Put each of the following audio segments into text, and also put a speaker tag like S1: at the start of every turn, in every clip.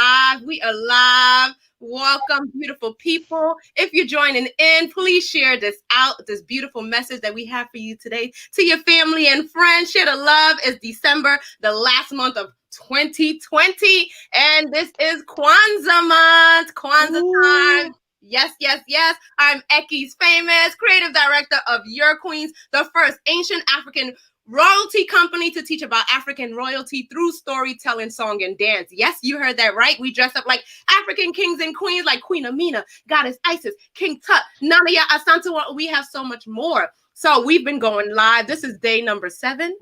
S1: live. We are live. Welcome, beautiful people. If you're joining in, please share this out, this beautiful message that we have for you today to your family and friends. Share the love. It's December, the last month of 2020, and this is Kwanzaa month, Kwanzaa time. Yes, yes, yes. I'm Eki's famous creative director of Your Queens, the first ancient African royalty company to teach about African royalty through storytelling, song, and dance. Yes, you heard that right. We dress up like African kings and queens, like Queen Amina, Goddess Isis, King Tut, Nanya Asantewaa. We have so much more. So we've been going live. This is day number seven.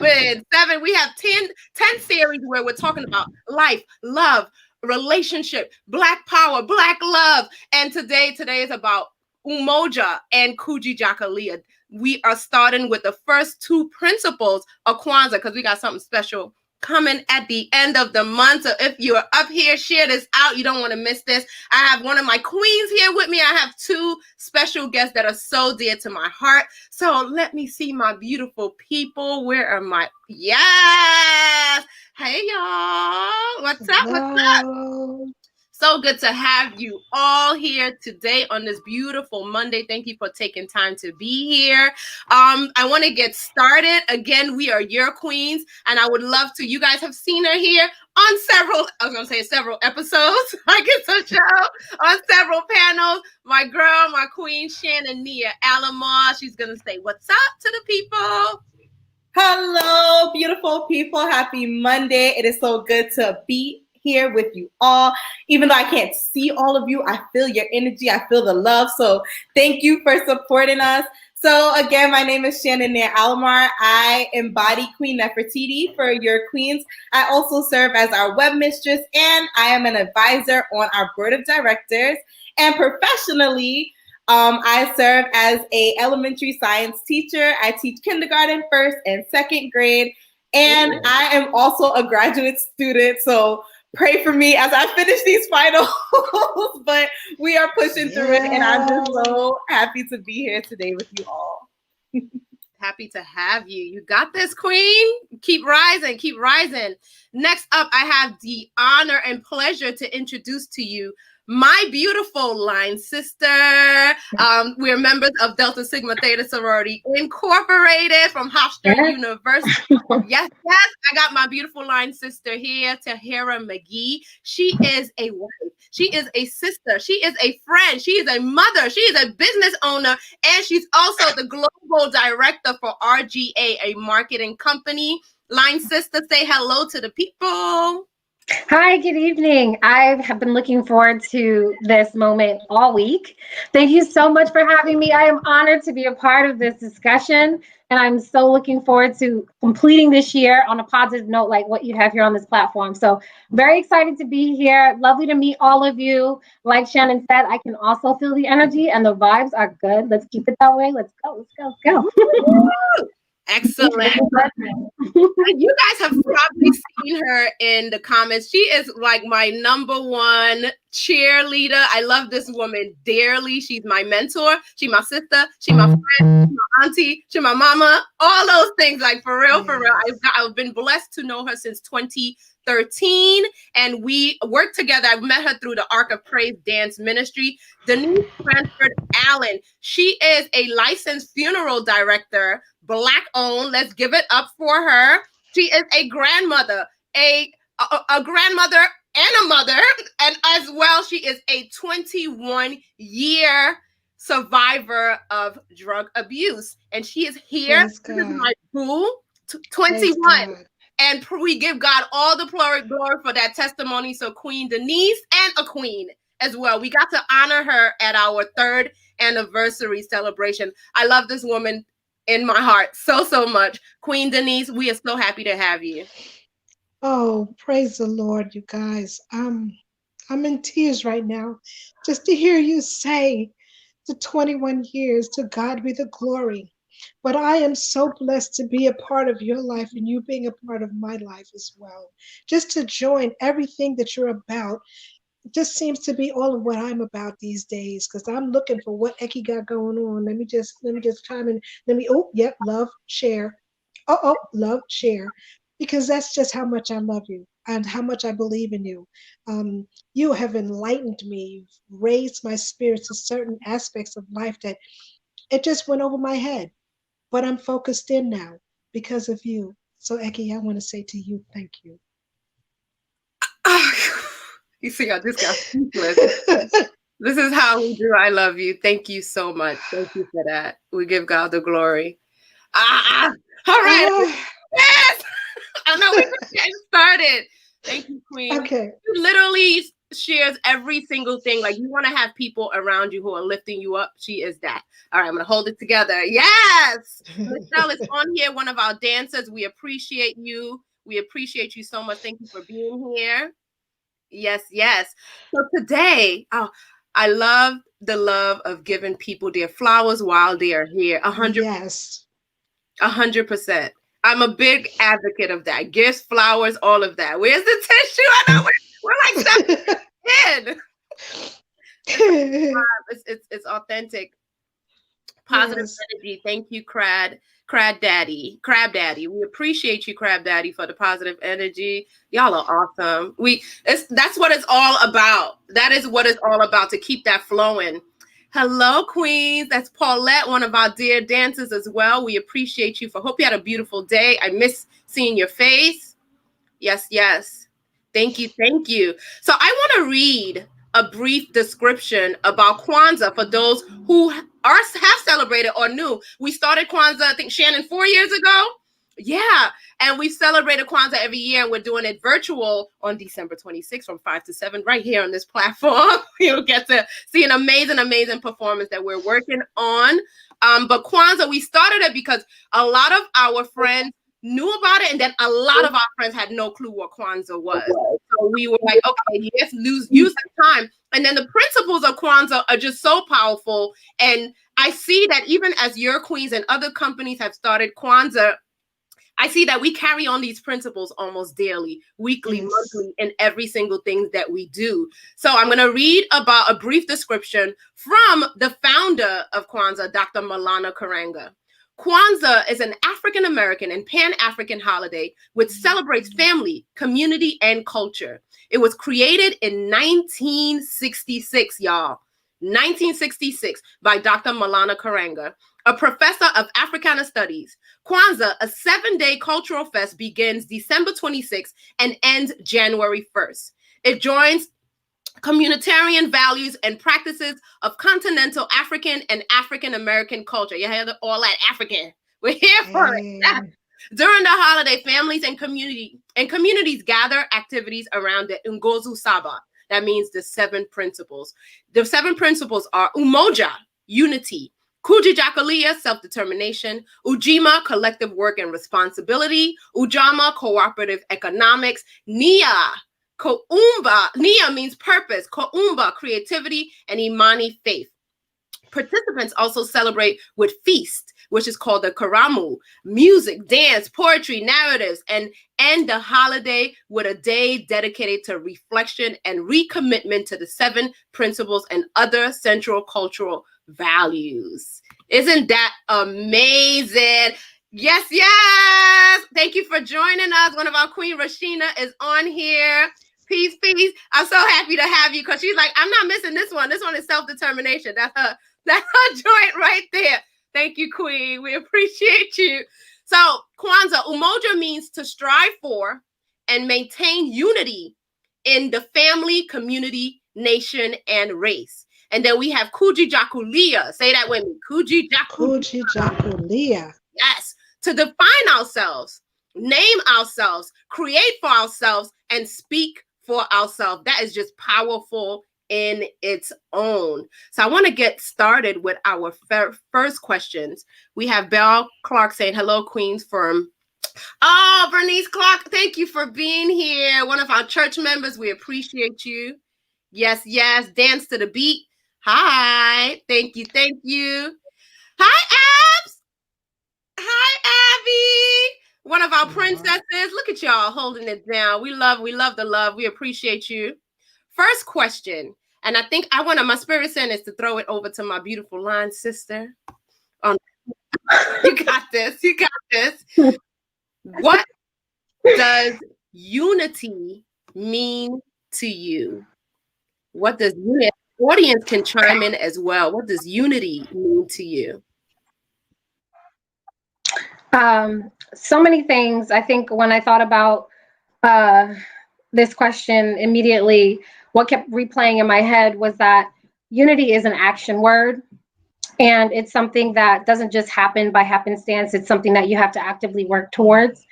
S1: We have 10 series where we're talking about life, love, relationship, Black power, Black love. And today is about Umoja and Kujichagulia. We are starting with the first two principles of Kwanzaa because we got something special coming at the end of the month. So if you're up here, share this out. You don't want to miss this. I have one of my queens here with me. I have two special guests that are so dear to my heart. So let me see my beautiful people. Where are my... Yes! Hey, y'all. What's up? What's up? So good to have you all here today on this beautiful Monday. Thank you for taking time to be here. I want to get started. Again, we are Your Queens, and I would love to. You guys have seen her here on several episodes, like it's a show, on several panels. My girl, my queen, Shannon Nia Alamar. She's going to say what's up to the people.
S2: Hello, beautiful people. Happy Monday. It is so good to be here with you all. Even though I can't see all of you, I feel your energy. I feel the love. So thank you for supporting us. So again, my name is Shannon Nia Alamar. I embody Queen Nefertiti for Your Queens. I also serve as our web mistress, and I am an advisor on our board of directors. And professionally, I serve as an elementary science teacher. I teach kindergarten, first and second grade, and I am also a graduate student. So pray for me as I finish these finals, but we are pushing through it, and I'm just so happy to be here today with you all.
S1: Happy to have you. You got this, queen. Keep rising, keep rising. Next up, I have the honor and pleasure to introduce to you my beautiful line sister. We're members of Delta Sigma Theta Sorority Incorporated from Hofstra University. Yes, I got my beautiful line sister here, Tahira McGee. She is a wife. She is a sister. She is a friend. She is a mother. She is a business owner. And she's also the global director for RGA, a marketing company. Line sister, say hello to the people.
S3: Hi, good evening. I have been looking forward to this moment all week. Thank you so much for having me. I am honored to be a part of this discussion, and I'm so looking forward to completing this year on a positive note like what you have here on this platform. So very excited to be here. Lovely to meet all of you. Like Shannon said, I can also feel the energy and the vibes are good. Let's keep it that way. Let's go.
S1: Excellent. You guys have probably seen her in the comments. She is like my number one cheerleader. I love this woman dearly. She's my mentor. She's my sister. She's my friend. She's my auntie. She's my mama. All those things, like for real, for real. I've been blessed to know her since 2013, and we worked together. I met her through the Ark of Praise Dance Ministry. Denise Cranford Allen. She is a licensed funeral director, Black owned. Let's give it up for her. She is a grandmother, a grandmother and a mother, and as well, she is a 21-year survivor of drug abuse, and she is here. This is my boo, 21. And we give God all the glory for that testimony. So Queen Denise, and a queen as well. We got to honor her at our 3rd anniversary celebration. I love this woman in my heart so much. Queen Denise, we are so happy to have you.
S4: Oh, praise the Lord, you guys. I'm in tears right now just to hear you say the 21 years, to God be the glory. But I am so blessed to be a part of your life and you being a part of my life as well. Just to join everything that you're about. It just seems to be all of what I'm about these days, because I'm looking for what Eki got going on. Let me just chime in. Love, share. Love, share. Because that's just how much I love you. and how much I believe in you. You have enlightened me, you've raised my spirit to certain aspects of life that it just went over my head. But I'm focused in now because of you. So, Eki, I want to say to you, thank you.
S1: You see, I just got speechless. This is how we do. I love you. Thank you so much. Thank you for that. We give God the glory. All right. Yes. I know we're just getting started. Thank you, Queen.
S4: Okay.
S1: You literally shares every single thing. Like, you want to have people around you who are lifting you up. She is that. All right, I'm going to hold it together. Yes. Michelle is on here, one of our dancers. We appreciate you. We appreciate you so much. Thank you for being here. Yes, yes. So today, I love the love of giving people their flowers while they are here. 100%.
S4: Yes.
S1: 100%. I'm a big advocate of that. Gifts, flowers, all of that. Where's the tissue? I know we're like 7 in. It's authentic. Positive energy. Thank you, Crab Daddy. We appreciate you, Crab Daddy, for the positive energy. Y'all are awesome. That's what it's all about. That is what it's all about, to keep that flowing. Hello, Queens. That's Paulette, one of our dear dancers as well. We appreciate you. Hope you had a beautiful day. I miss seeing your face. Yes, yes. Thank you. Thank you. So I want to read a brief description about Kwanzaa for those who have celebrated or new. We started Kwanzaa, I think, Shannon, 4 years ago. Yeah. And we've celebrated Kwanzaa every year, and we're doing it virtual on December 26th from 5 to 7 right here on this platform. You'll get to see an amazing, amazing performance that we're working on. But Kwanzaa, we started it because a lot of our friends knew about it, and then a lot of our friends had no clue what Kwanzaa was. So we were like, okay, let's use the time. And then the principles of Kwanzaa are just so powerful. And I see that even as your queens and other companies have started Kwanzaa, I see that we carry on these principles almost daily, weekly, monthly, in every single thing that we do. So I'm going to read about a brief description from the founder of Kwanzaa, Dr. Malana Karanga. Kwanzaa is an African-American and Pan-African holiday which celebrates family, community, and culture. It was created in 1966, y'all. 1966 by Dr. Malana Karanga, a professor of Africana Studies. Kwanzaa, a 7-day cultural fest, begins December 26th and ends January 1st. It joins communitarian values and practices of continental African and African-American culture. You hear all that African. We're here for it. During the holiday, families and communities gather activities around the Ngozu Saba. That means the 7 principles. The 7 principles are Umoja, unity; Kujichagulia, self-determination; Ujima, collective work and responsibility; Ujama, cooperative economics; Nia, Koumba, Nia means purpose; Koumba, creativity; and Imani, faith. Participants also celebrate with feast, which is called the Karamu, music, dance, poetry, narratives, and end the holiday with a day dedicated to reflection and recommitment to the 7 principles and other central cultural values. Isn't that amazing? Yes, yes. Thank you for joining us. One of our Queen, Rashina, is on here. Peace, peace. I'm so happy to have you, because she's like, I'm not missing this one. This one is self-determination. That's her joint right there. Thank you, Queen. We appreciate you. So Kwanzaa, Umoja, means to strive for and maintain unity in the family, community, nation, and race. And then we have Kujichagulia. Say that with me.
S4: Kujichagulia.
S1: Yes. To define ourselves, name ourselves, create for ourselves, and speak for ourselves. That is just powerful in its own. So I want to get started with our first questions. We have Belle Clark saying, hello, Queens from... Oh, Bernice Clark, thank you for being here. One of our church members. We appreciate you. Yes, yes. Dance to the beat. Hi. Thank you. Thank you. Hi, Abs. Hi, Abby. One of our princesses. Look at y'all holding it down. We love the love. We appreciate you. First question, and I think my spirit saying is to throw it over to my beautiful line sister. You got this. You got this. What does unity mean to you? What does unity? Audience can chime in as well. What does unity mean to you?
S3: So many things. I think when I thought about uh, this question immediately, what kept replaying in my head was that unity is an action word. And it's something that doesn't just happen by happenstance. It's something that you have to actively work towards.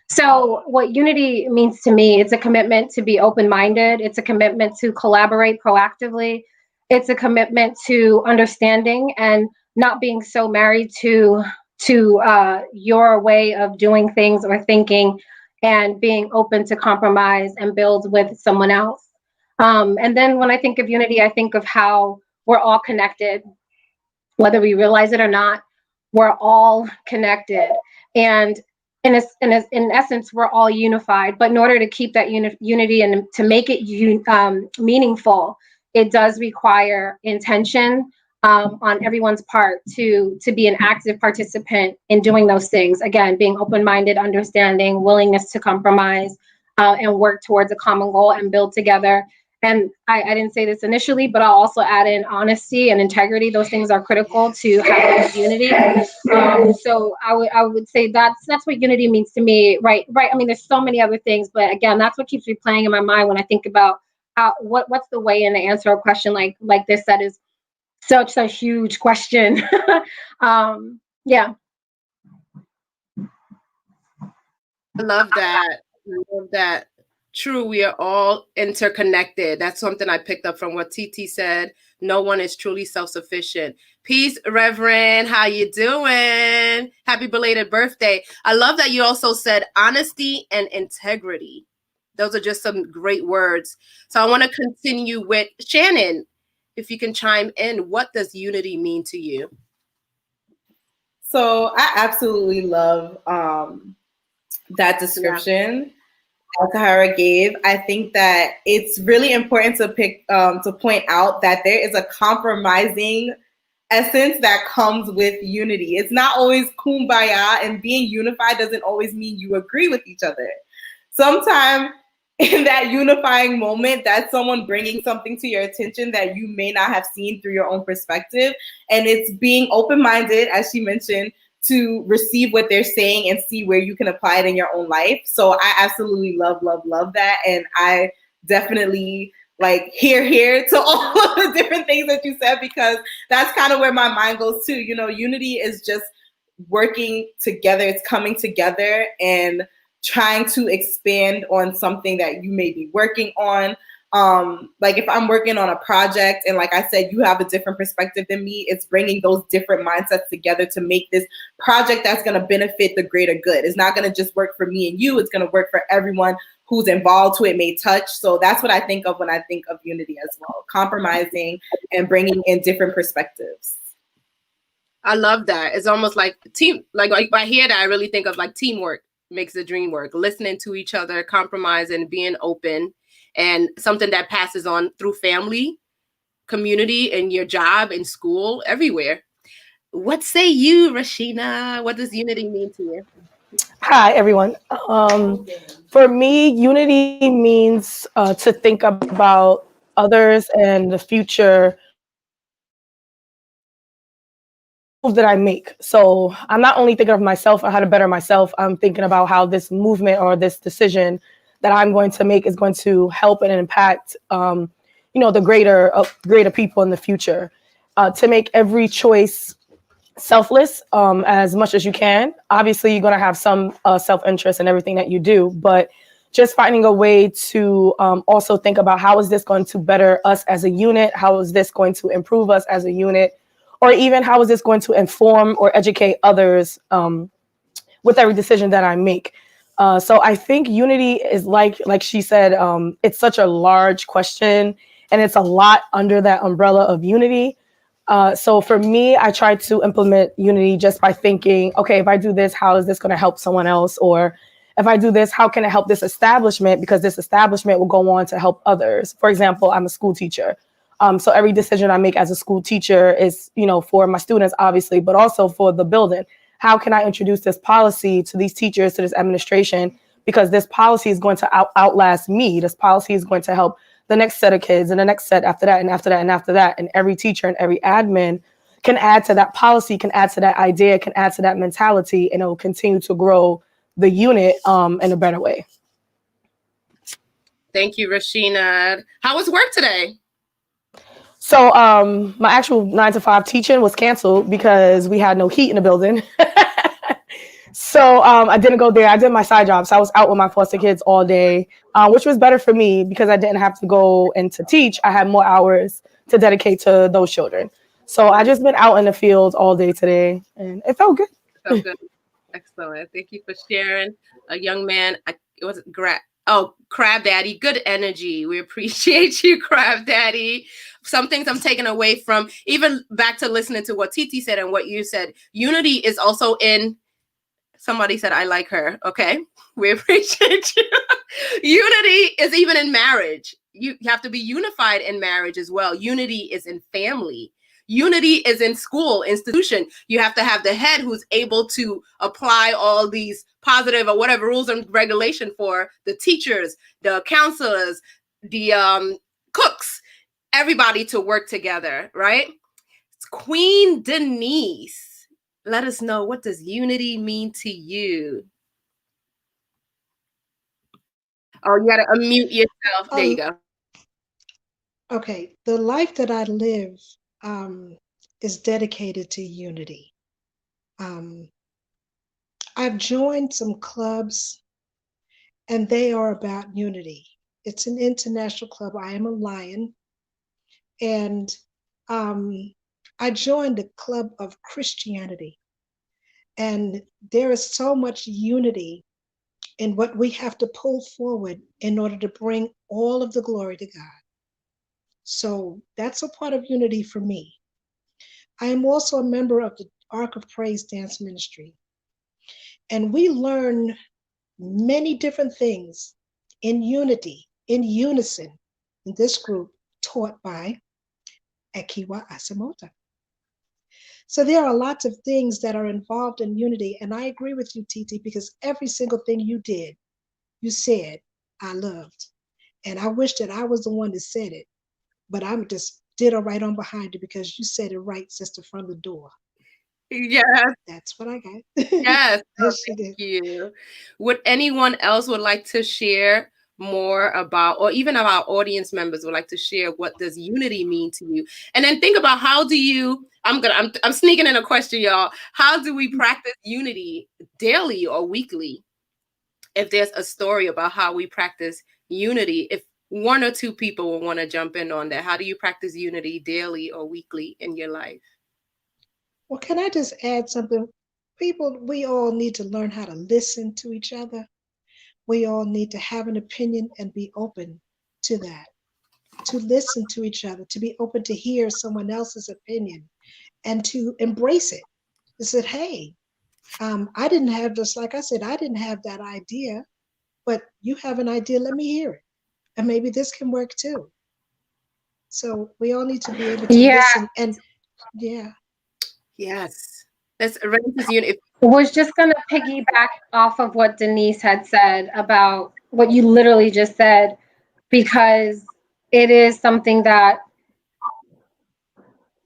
S3: So, what unity means to me, it's a commitment to be open minded, it's a commitment to collaborate proactively, it's a commitment to understanding and not being so married to your way of doing things or thinking, and being open to compromise and build with someone else. And then when I think of unity, I think of how we're all connected, whether we realize it or not. We're all connected, and in essence, we're all unified. But in order to keep that unity and to make it meaningful, it does require intention on everyone's part to be an active participant in doing those things. Again, being open-minded, understanding, willingness to compromise, and work towards a common goal and build together. And I didn't say this initially, but I'll also add in honesty and integrity. Those things are critical to having unity. So I would say that's what unity means to me. Right. I mean, there's so many other things, but again, that's what keeps replaying in my mind when I think about what's the way in to answer a question like this that is such a huge question. Yeah.
S1: I love that. I love that. True, we are all interconnected. That's something I picked up from what TT said. No one is truly self-sufficient. Peace, Reverend. How you doing? Happy belated birthday. I love that you also said honesty and integrity. Those are just some great words. So I want to continue with Shannon. If you can chime in, what does unity mean to you?
S2: So I absolutely love that description that Tahara gave. I think that it's really important to point out that there is a compromising essence that comes with unity. It's not always kumbaya, and being unified doesn't always mean you agree with each other. Sometimes in that unifying moment, that's someone bringing something to your attention that you may not have seen through your own perspective. And it's being open-minded, as she mentioned, to receive what they're saying and see where you can apply it in your own life. So I absolutely love that. And I definitely here to all of the different things that you said, because that's kind of where my mind goes too. You know, unity is just working together. It's coming together and trying to expand on something that you may be working on. Like if I'm working on a project and like I said, you have a different perspective than me, it's bringing those different mindsets together to make this project that's going to benefit the greater good. It's not going to just work for me and you. It's going to work for everyone who's involved, who it may touch. So that's what I think of when I think of unity as well, compromising and bringing in different perspectives.
S1: I love that. It's almost like team, like I hear that, I really think of like teamwork makes the dream work, listening to each other, compromising, being open, and something that passes on through family, community, and your job, in school, everywhere. What say you, Rashina? What does unity mean to you?
S5: Hi, everyone. For me, unity means to think about others and the future that I make. So I'm not only thinking of myself or how to better myself, I'm thinking about how this movement or this decision that I'm going to make is going to help and impact, the greater people in the future. To make every choice selfless as much as you can. Obviously, you're going to have some self-interest in everything that you do, but just finding a way to also think about how is this going to better us as a unit? How is this going to improve us as a unit? Or even how is this going to inform or educate others with every decision that I make? So I think unity is like she said, it's such a large question and it's a lot under that umbrella of unity. So for me, I try to implement unity just by thinking, okay, if I do this, how is this going to help someone else? Or if I do this, how can it help this establishment? Because this establishment will go on to help others. For example, I'm a school teacher. So every decision I make as a school teacher is, for my students, obviously, but also for the building. How can I introduce this policy to these teachers, to this administration, because this policy is going to outlast me. This policy is going to help the next set of kids and the next set after that and after that and after that. And every teacher and every admin can add to that policy, can add to that idea, can add to that mentality, and it will continue to grow the unit in a better way.
S1: Thank you, Rashina. How was work today?
S5: So my actual 9 to 5 teaching was canceled because we had no heat in the building. So I didn't go there. I did my side job. So I was out with my foster kids all day, which was better for me because I didn't have to go and to teach. I had more hours to dedicate to those children. So I just been out in the field all day today, and it felt good.
S1: Felt good. Excellent. Thank you for sharing. A young man, it was Crab Daddy, good energy. We appreciate you, Crab Daddy. Some things I'm taking away from, even back to listening to what Titi said and what you said. Unity is also in. Somebody said, I like her. Okay. We appreciate you. Unity is even in marriage. You have to be unified in marriage as well. Unity is in family. Unity is in school, institution. You have to have the head who's able to apply all these positive or whatever rules and regulation for the teachers, the counselors, the cooks, everybody to work together, right? It's Queen Denise. Let us know, what does unity mean to you? Oh, you got to unmute yourself. There you go.
S4: Okay. The life that I live is dedicated to unity. I've joined some clubs, and they are about unity. It's an international club. I am a Lion. And I joined the Club of Christianity. And there is so much unity in what we have to pull forward in order to bring all of the glory to God. So that's a part of unity for me. I am also a member of the Ark of Praise Dance Ministry. And we learn many different things in unity, in unison, in this group taught by Akiwa Asamoah. So there are lots of things that are involved in unity. And I agree with you, Titi, because every single thing you did, you said, I loved. And I wish that I was the one that said it, but I'm just ditto right on behind you because you said it right, sister, from the door.
S1: Yes.
S4: That's what I got.
S1: Yes.
S4: Yes,
S1: Thank you. Would anyone else would like to share more about, or even of our audience members would like to share, what does unity mean to you? And then think about, how do you, I'm sneaking in a question, y'all. How do we practice unity daily or weekly? If there's a story about how we practice unity, if one or two people will want to jump in on that, how do you practice unity daily or weekly in your life?
S4: Well, can I just add something? People, we all need to learn how to listen to each other. We all need to have an opinion and be open to that, to listen to each other, to be open to hear someone else's opinion and to embrace it. I said, hey, I didn't have this, like I said, I didn't have that idea, but you have an idea, let me hear it. And maybe this can work too. So we all need to be able to listen and
S1: Yes. That's unity.
S3: Was just going to piggyback off of what Denise had said about what you literally just said, because it is something that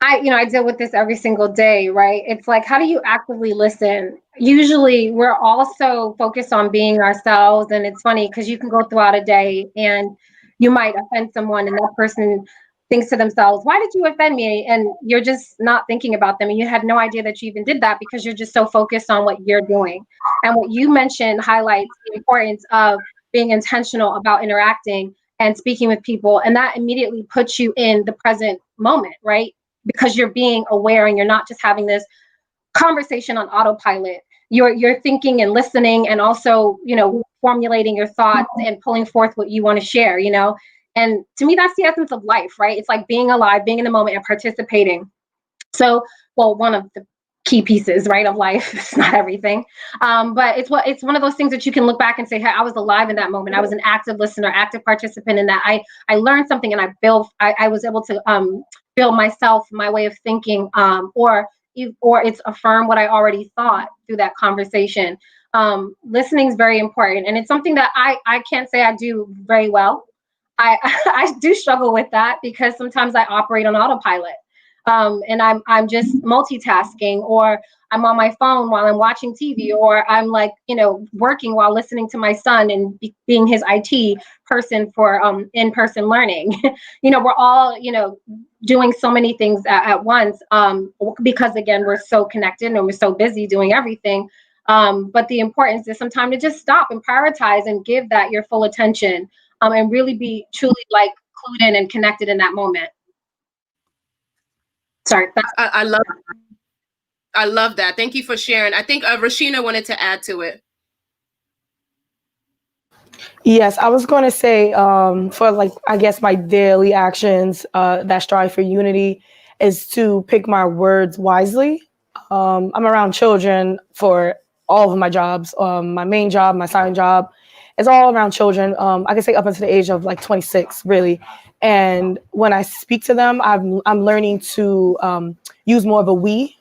S3: I deal with this every single day, right? It's like, how do you actively listen? Usually we're also focused on being ourselves. And it's funny because you can go throughout a day and you might offend someone and that person thinks to themselves, why did you offend me? And you're just not thinking about them. And you had no idea that you even did that because you're just so focused on what you're doing. And what you mentioned highlights the importance of being intentional about interacting and speaking with people. And that immediately puts you in the present moment, right? Because you're being aware and you're not just having this conversation on autopilot. You're thinking and listening and also, formulating your thoughts and pulling forth what you want to share, And to me, that's the essence of life, right? It's like being alive, being in the moment and participating. So, one of the key pieces, right, of life. It's not everything. But it's one of those things that you can look back and say, hey, I was alive in that moment. I was an active listener, active participant in that. I learned something and I was able to build myself, my way of thinking, or it's affirm what I already thought through that conversation. Listening is very important, and it's something that I can't say I do very well. I I do struggle with that because sometimes I operate on autopilot, and I'm just multitasking, or I'm on my phone while I'm watching TV, or I'm like, working while listening to my son and being his IT person for in-person learning. We're all doing so many things at once, because again we're so connected and we're so busy doing everything. But the importance is sometimes to just stop and prioritize and give that your full attention, and really be truly like clued in and connected in that moment. Sorry.
S1: I love that. Thank you for sharing. I think Rashina wanted to add to it.
S5: Yes, I was going to say, for like, I guess my daily actions that strive for unity is to pick my words wisely. I'm around children for all of my jobs. My main job, my side job is all around children. I can say up until the age of like 26, really. And when I speak to them, I'm learning to use more of a we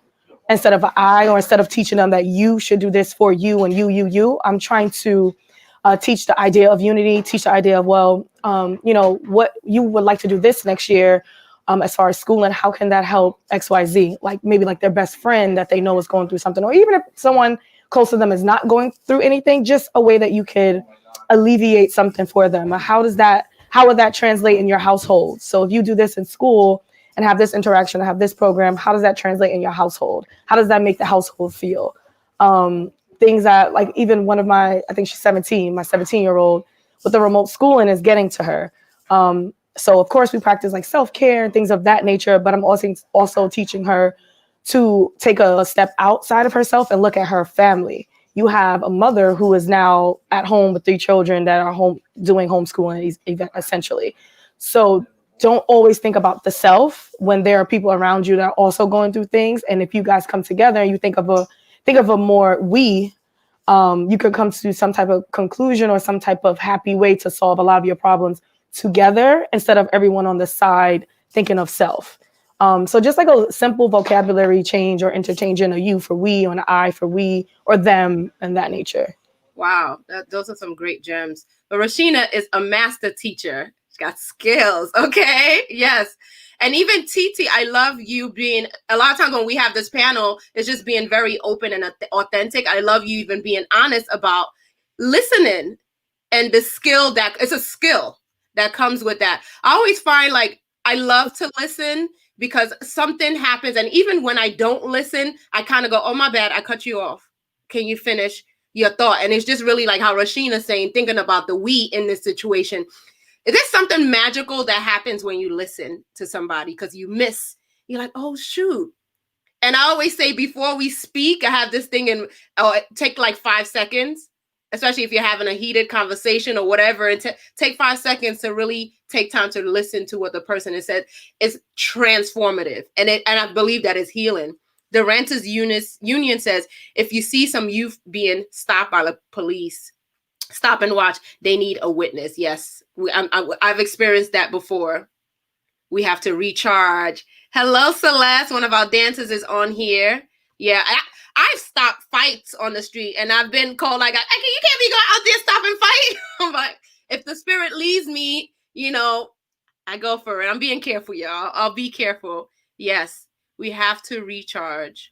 S5: instead of an I, or instead of teaching them that you should do this for you and you. I'm trying to teach the idea of unity, teach the idea of, well, what you would like to do this next year, as far as school, and how can that help XYZ? Like maybe like their best friend that they know is going through something, or even if someone close to them is not going through anything, just a way that you could alleviate something for them. How would that translate in your household? So if you do this in school and have this interaction, have this program, how does that translate in your household? How does that make the household feel? Things that, like, even one of I think she's 17, my 17-year-old, with the remote schooling is getting to her. So of course we practice like self-care and things of that nature, but I'm also teaching her to take a step outside of herself and look at her family. You have a mother who is now at home with 3 children that are home doing homeschooling essentially. So don't always think about the self when there are people around you that are also going through things. And if you guys come together and you think of a more we, you could come to some type of conclusion or some type of happy way to solve a lot of your problems together, instead of everyone on the side thinking of self. So just like a simple vocabulary change, or interchanging a you for we or an I for we or them, and that nature.
S1: Wow, those are some great gems. But Rashina is a master teacher. She's got skills. Okay, yes. And even Titi, I love you being, a lot of times when we have this panel, it's just being very open and authentic. I love you even being honest about listening, and the skill that, it's a skill that comes with that. I always find like I love to listen because something happens. And even when I don't listen, I kind of go, oh, my bad, I cut you off. Can you finish your thought? And it's just really like how Rashina's saying, thinking about the we in this situation. There's something magical that happens when you listen to somebody, because you're like, oh, shoot. And I always say, before we speak, I have this thing, and take like 5 seconds, especially if you're having a heated conversation or whatever, and take 5 seconds to really take time to listen to what the person has said. It's transformative. And I believe that is healing. The Renters Union says, if you see some youth being stopped by the police, stop and watch. They need a witness. Yes, I've experienced that before. We have to recharge. Hello, Celeste. One of our dancers is on here. Yeah, I've stopped fights on the street, and I've been called like, you can't be going out there stopping fight. I'm like, if the spirit leads me, I go for it. I'm being careful, y'all. I'll be careful. Yes, we have to recharge.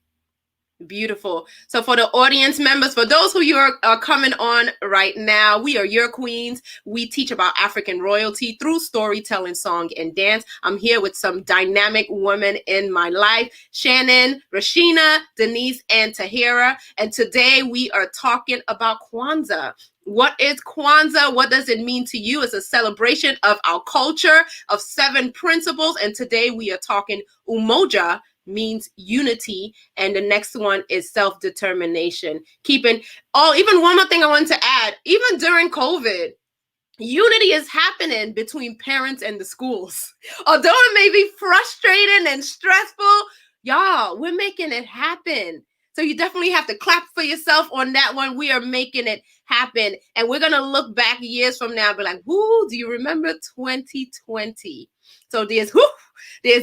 S1: Beautiful. So for the audience members, for those who you are coming on right now, we are your queens. We teach about African royalty through storytelling, song, and dance. I'm here with some dynamic women in my life: Shannon, Rashina, Denise, and Tahira. And today we are talking about Kwanzaa. What is Kwanzaa? What does it mean to you? It's a celebration of our culture, of 7 principles. And today we are talking Umoja, means unity, and the next one is self-determination. Even one more thing I want to add, even during COVID, unity is happening between parents and the schools. Although it may be frustrating and stressful, y'all, we're making it happen. So you definitely have to clap for yourself on that one. We are making it happen. And we're going to look back years from now and be like, whoo, do you remember 2020? So there's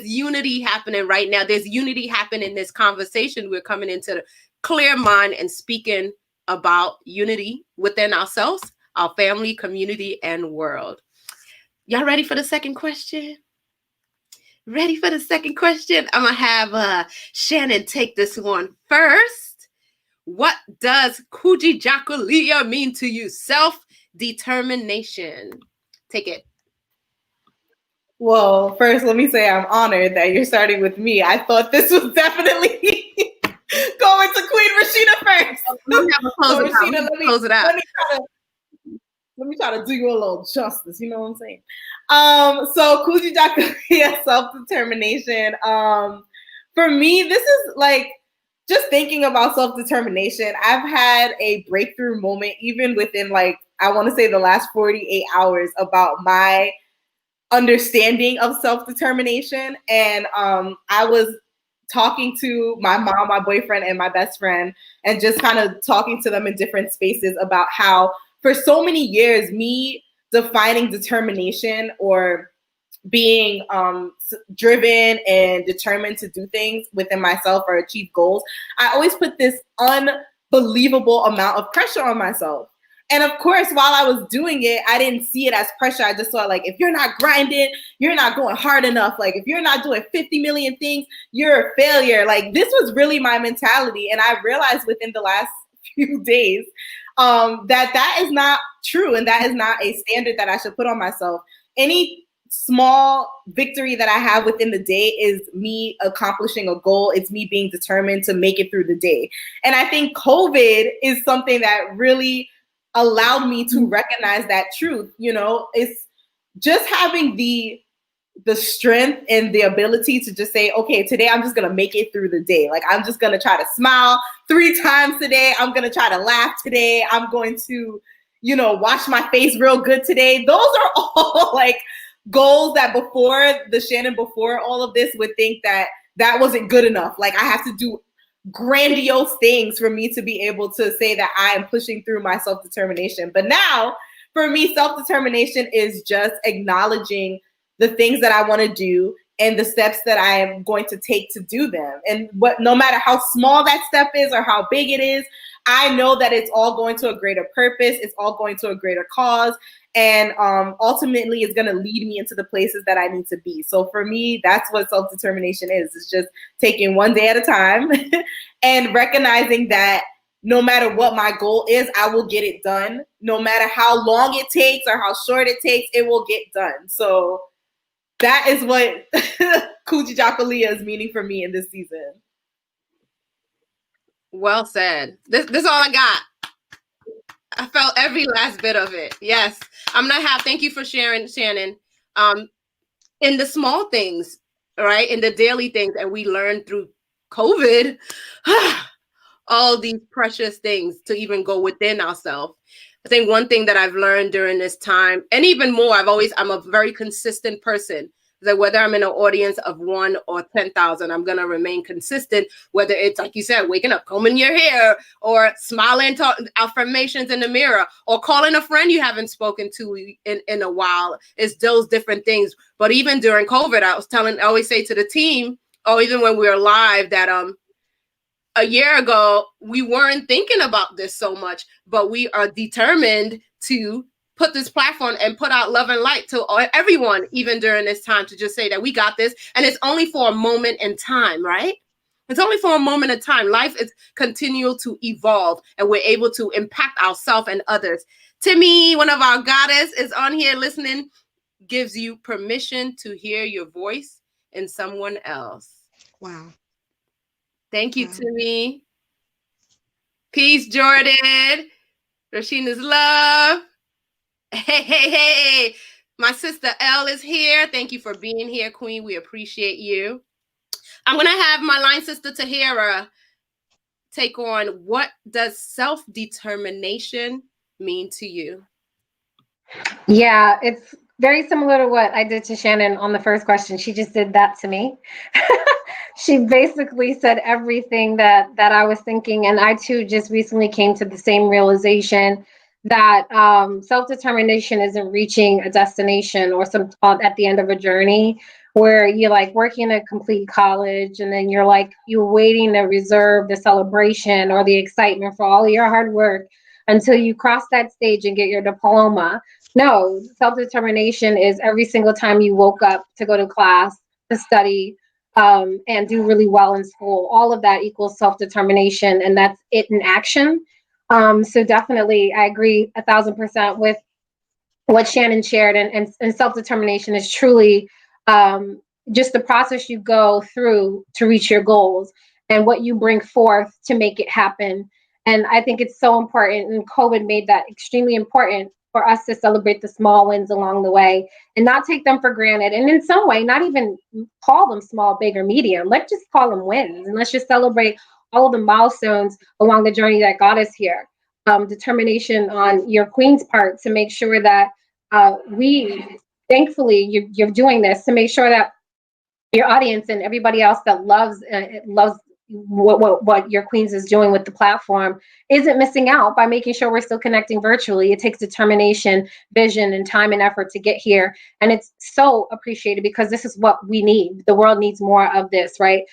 S1: unity happening right now. There's unity happening in this conversation. We're coming into the clear mind and speaking about unity within ourselves, our family, community, and world. Y'all ready for the second question? Ready for the second question? I'm going to have Shannon take this one first. What does Kujichagulia mean to you? Self-determination. Take it.
S2: Well, first, let me say I'm honored that you're starting with me. I thought this was definitely going to Queen Rashida first.
S1: Close it out.
S2: Let me try to do you a little justice. You know what I'm saying? So Kujichagulia, self-determination. For me, this is like just thinking about self-determination. I've had a breakthrough moment, even within like, I want to say the last 48 hours, about my understanding of self-determination. And I was talking to my mom, my boyfriend, and my best friend, and just kind of talking to them in different spaces about how for so many years, me defining determination or being driven and determined to do things within myself or achieve goals, I always put this unbelievable amount of pressure on myself. And of course, while I was doing it, I didn't see it as pressure. I just saw like, if you're not grinding, you're not going hard enough. Like if you're not doing 50 million things, you're a failure. Like this was really my mentality. And I realized within the last few days that is not true. And that is not a standard that I should put on myself. Any small victory that I have within the day is me accomplishing a goal. It's me being determined to make it through the day. And I think COVID is something that really allowed me to recognize that truth. You know, it's just having the strength and the ability to just say, okay, today I'm just going to make it through the day. Like, I'm just going to try to smile 3 times today. I'm going to try to laugh today. I'm going to, you know, wash my face real good today. Those are all like goals that before all of this would think that wasn't good enough. Like I have to do grandiose things for me to be able to say that I am pushing through my self-determination. But now for me, self-determination is just acknowledging the things that I want to do and the steps that I am going to take to do them. And no matter how small that step is or how big it is, I know that it's all going to a greater purpose. It's all going to a greater cause. And ultimately, it's going to lead me into the places that I need to be. So for me, that's what self-determination is. It's just taking one day at a time and recognizing that no matter what my goal is, I will get it done. No matter how long it takes or how short it takes, it will get done. So that is what Kujichagulia is meaning for me in this season.
S1: Well said. This is all I got. I felt every last bit of it. Yes. Thank you for sharing, Shannon. In the small things, right? In the daily things, and we learned through COVID, all these precious things to even go within ourselves. I think one thing that I've learned during this time, and even more, I'm a very consistent person. That whether I'm in an audience of 1 or 10,000, I'm going to remain consistent, whether it's, like you said, waking up, combing your hair, or smiling, affirmations in the mirror, or calling a friend you haven't spoken to in a while. It's those different things. But even during COVID, I always say to the team, or even when we were live, that a year ago, we weren't thinking about this so much, but we are determined to put this platform and put out love and light to everyone, even during this time, to just say that we got this. And it's only for a moment in time, right? It's only for a moment in time. Life is continual to evolve, and we're able to impact ourselves and others. Timmy, one of our goddess, is on here listening, gives you permission to hear your voice in someone else.
S4: Wow.
S1: Thank you, Timmy. Peace, Jordan. Rashina's love. Hey. My sister Elle is here. Thank you for being here, Queen. We appreciate you. I'm going to have my line sister, Tahira, take on what does self-determination mean to you?
S3: Yeah, it's very similar to what I did to Shannon on the first question. She just did that to me. She basically said everything that I was thinking. And I too just recently came to the same realization that self-determination isn't reaching a destination or at the end of a journey where you're like working a complete college and then you're waiting to reserve the celebration or the excitement for all of your hard work until you cross that stage and get your diploma. No, self-determination is every single time you woke up to go to class, to study, and do really well in school. All of that equals self-determination, and that's it in action. So definitely, I agree 1,000% with what Shannon shared, and self-determination is truly just the process you go through to reach your goals and what you bring forth to make it happen. And I think it's so important, and COVID made that extremely important for us to celebrate the small wins along the way and not take them for granted. And in some way, not even call them small, big, or medium. Let's just call them wins, and let's just celebrate all of the milestones along the journey that got us here. Determination on your queen's part to make sure that thankfully, you're doing this to make sure that your audience and everybody else that loves what your queens is doing with the platform isn't missing out by making sure we're still connecting virtually. It takes determination, vision, and time and effort to get here, and it's so appreciated because this is what we need. The world needs more of this, right?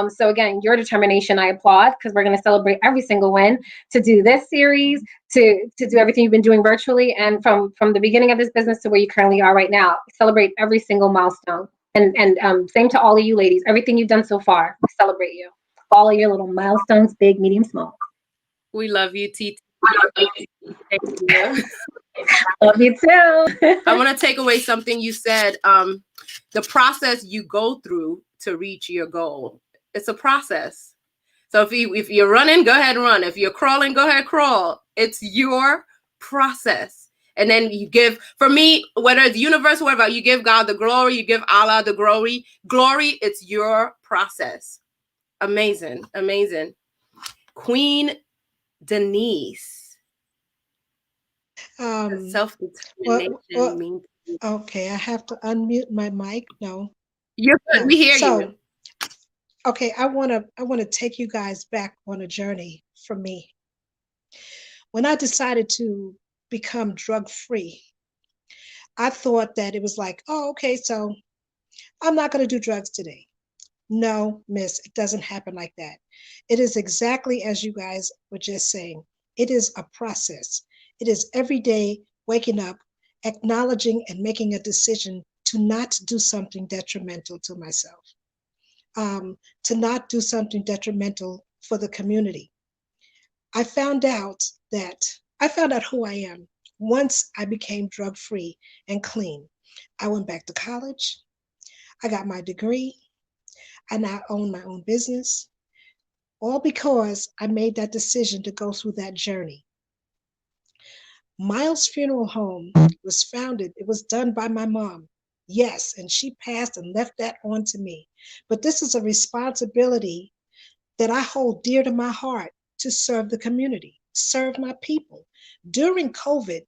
S3: So again, your determination I applaud, because we're going to celebrate every single win, to do this series, to do everything you've been doing virtually, and from the beginning of this business to where you currently are right now. Celebrate every single milestone. And same to all of you ladies. Everything you've done so far, celebrate you. All of your little milestones, big, medium, small.
S1: We love you, TT. Thank you.
S3: Love you too.
S1: I want to take away something you said. The process you go through to reach your goal. It's a process. So if you're running, go ahead and run. If you're crawling, go ahead, crawl. It's your process. And then you give, for me, whether it's universe, whatever, you give God the glory, you give Allah the glory. Glory, it's your process. Amazing, amazing. Queen Denise. Self-determination means.
S4: Okay, I have to unmute my mic. No.
S1: You're good. We hear you.
S4: Okay, I wanna take you guys back on a journey for me. When I decided to become drug-free, I thought that it was like, oh, okay, so I'm not gonna do drugs today. No, miss, it doesn't happen like that. It is exactly as you guys were just saying. It is a process. It is every day waking up, acknowledging and making a decision to not do something detrimental to myself, to not do something detrimental for the community. I found out who I am once I became drug-free and clean. I went back to college. I got my degree. I now own my own business, all because I made that decision to go through that journey. Miles Funeral Home was founded, it was done by my mom. Yes, and she passed and left that on to me. But this is a responsibility that I hold dear to my heart, to serve the community, serve my people. During COVID,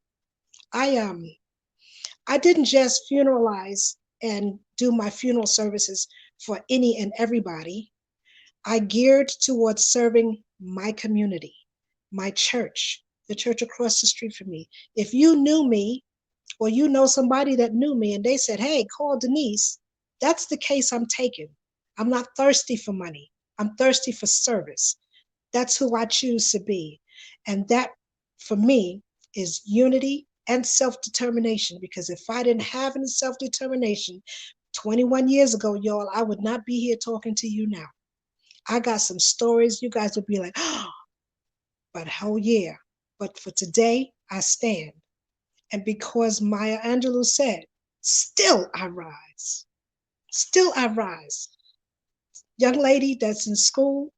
S4: I didn't just funeralize and do my funeral services for any and everybody. I geared towards serving my community, my church, the church across the street from me. If you knew me, or you know somebody that knew me and they said, hey, call Denise, that's the case I'm taking. I'm not thirsty for money. I'm thirsty for service. That's who I choose to be. And that, for me, is unity and self-determination, because if I didn't have any self-determination 21 years ago, y'all, I would not be here talking to you now. I got some stories you guys would be like, oh, but hell yeah. But for today, I stand. And because Maya Angelou said, still I rise. Still I rise. Young lady that's in school,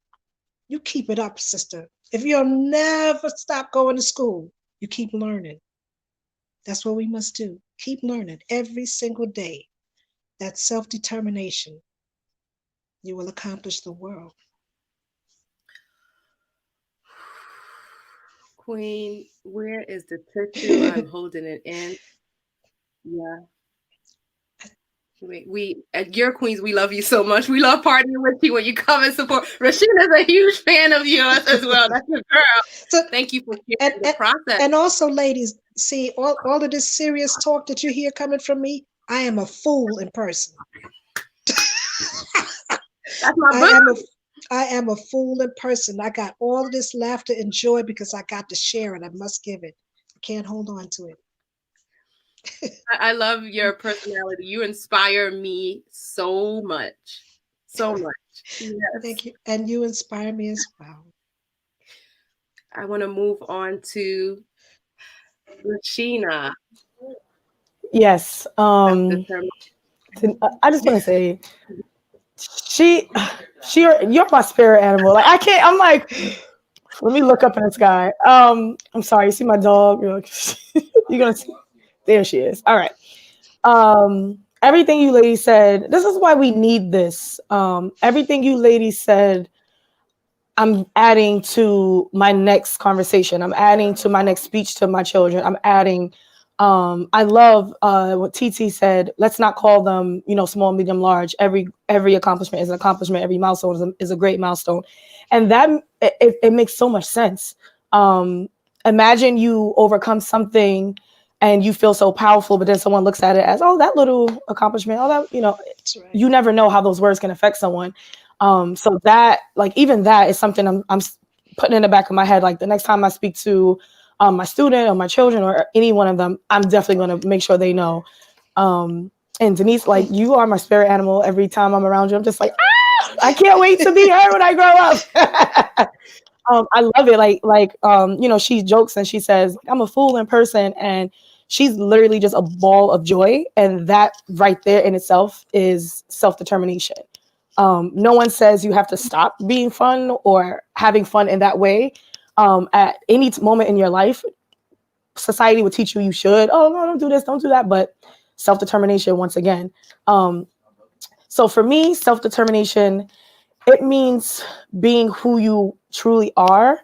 S4: you keep it up, sister. If you'll never stop going to school, you keep learning. That's what we must do. Keep learning every single day. That self-determination, you will accomplish the world.
S1: Queen, where is the tissue? I'm holding it in. Yeah. We at your Queens, we love you so much. We love partnering with you when you come and support. Rashina's a huge fan of yours as well. That's your girl. So thank you for sharing the process.
S4: And also, ladies, see, all of this serious talk that you hear coming from me, I am a fool in person.
S1: That's my
S4: I am
S1: boo.
S4: I am a fool in person. I got all of this laughter and joy because I got to share it. I must give it. I can't hold on to it.
S1: I love your personality. You inspire me so much. So much. Yes.
S4: Thank you. And you inspire me as well.
S1: I want to move on to Lashina.
S5: Yes.
S1: Self-determined.
S5: I just want to say, she, you're my spirit animal. Like I can't. I'm like, let me look up in the sky. I'm sorry. You see my dog? You're like, you're gonna. See, there she is. All right. Everything you ladies said. This is why we need this. Everything you ladies said, I'm adding to my next conversation. I'm adding to my next speech to my children. I'm adding. I love what TT said. Let's not call them, small, medium, large. Every accomplishment is an accomplishment. Every milestone is a great milestone, and that it makes so much sense. Imagine you overcome something, and you feel so powerful, but then someone looks at it as, oh, that little accomplishment. Oh, that
S4: That's right.
S5: you never know how those words can affect someone. So that, like, even that is something I'm putting in the back of my head. Like the next time I speak to my student or my children or any one of them, I'm definitely going to make sure they know. And Denise, like, you are my spirit animal. Every time I'm around you, I'm just like, I can't wait to be her when I grow up. I love it. She jokes and she says, I'm a fool in person. And she's literally just a ball of joy. And that right there in itself is self-determination. No one says you have to stop being fun or having fun in that way. At any moment in your life, society would teach you should. Oh, no, don't do this, don't do that. But self-determination, once again. So for me, self-determination, it means being who you truly are.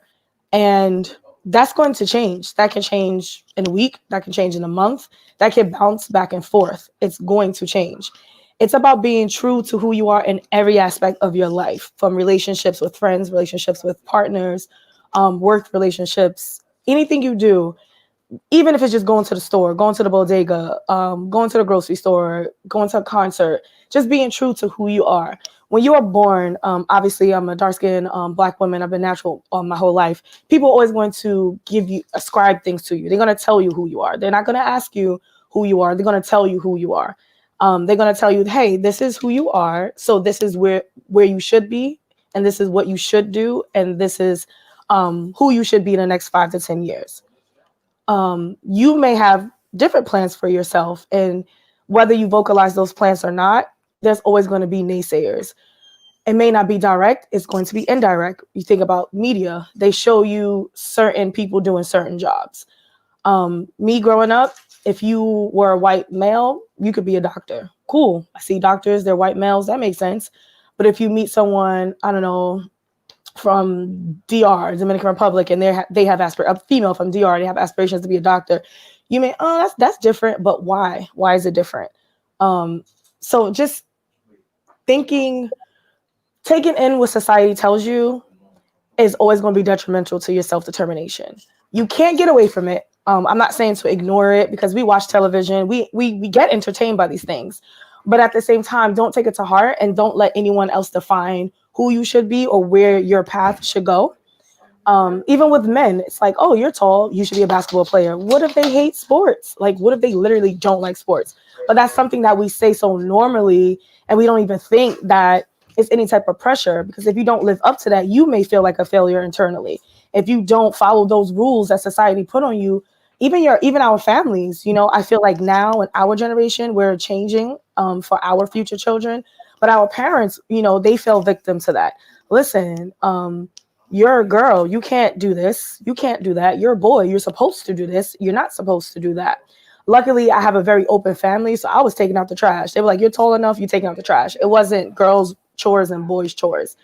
S5: And that's going to change. That can change in a week. That can change in a month. That can bounce back and forth. It's going to change. It's about being true to who you are in every aspect of your life, from relationships with friends, relationships with partners, work relationships, anything you do, even if it's just going to the store, going to the bodega, going to the grocery store, going to a concert, just being true to who you are. When you are born, obviously I'm a dark-skinned Black woman. I've been natural my whole life. People are always going to ascribe things to you. They're going to tell you who you are. They're not going to ask you who you are. They're going to tell you who you are. They're going to tell you, hey, this is who you are. So this is where you should be. And this is what you should do. And this is who you should be in the next 5 to 10 years. You may have different plans for yourself. And whether you vocalize those plans or not, there's always going to be naysayers. It may not be direct. It's going to be indirect. You think about media. They show you certain people doing certain jobs. Me growing up, if you were a white male, you could be a doctor. Cool. I see doctors, they're white males. That makes sense. But if you meet someone, I don't know, from DR, Dominican Republic, and they have a female from DR, they have aspirations to be a doctor, you may, oh, that's different. But why? Why is it different? So just taking in what society tells you is always going to be detrimental to your self-determination. You can't get away from it. I'm not saying to ignore it, because we watch television. We get entertained by these things. But at the same time, don't take it to heart and don't let anyone else define who you should be or where your path should go. Even with men, it's like, oh, you're tall, you should be a basketball player. What if they hate sports? Like, what if they literally don't like sports? But that's something that we say so normally, and we don't even think that it's any type of pressure, because if you don't live up to that, you may feel like a failure internally. If you don't follow those rules that society put on you, even our families, I feel like now in our generation, we're changing for our future children. But our parents, they fell victim to that. Listen, you're a girl, you can't do this, you can't do that. You're a boy, you're supposed to do this, you're not supposed to do that. Luckily, I have a very open family, so I was taking out the trash. They were like, you're tall enough, you're taking out the trash. It wasn't girls' chores and boys' chores.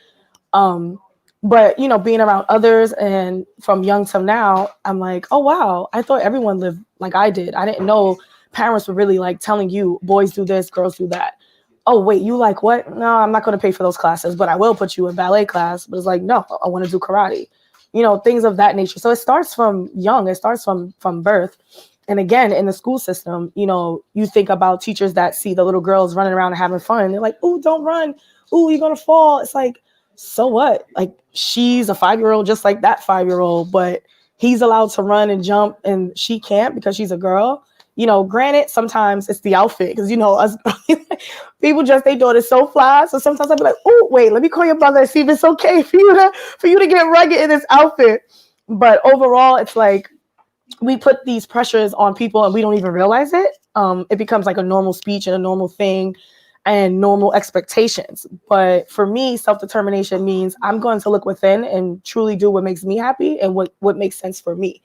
S5: But, being around others and from young till now, I'm like, oh, wow, I thought everyone lived like I did. I didn't know parents were really like telling you boys do this, girls do that. Oh, wait, you like what? No, I'm not going to pay for those classes, but I will put you in ballet class. But it's like, no, I want to do karate, things of that nature. So it starts from young. It starts from birth. And again, in the school system, you think about teachers that see the little girls running around and having fun. They're like, "Ooh, don't run. Ooh, you're going to fall." It's like, so what? Like, she's a 5-year-old just like that 5-year-old, but he's allowed to run and jump and she can't because she's a girl. Granted, sometimes it's the outfit because, us people just, they thought it's so fly. So sometimes I'll be like, "Oh, wait, let me call your brother and see if it's okay for you to get rugged in this outfit." But overall, it's like, we put these pressures on people and we don't even realize it. It becomes like a normal speech and a normal thing and normal expectations. But for me, self-determination means I'm going to look within and truly do what makes me happy and what makes sense for me.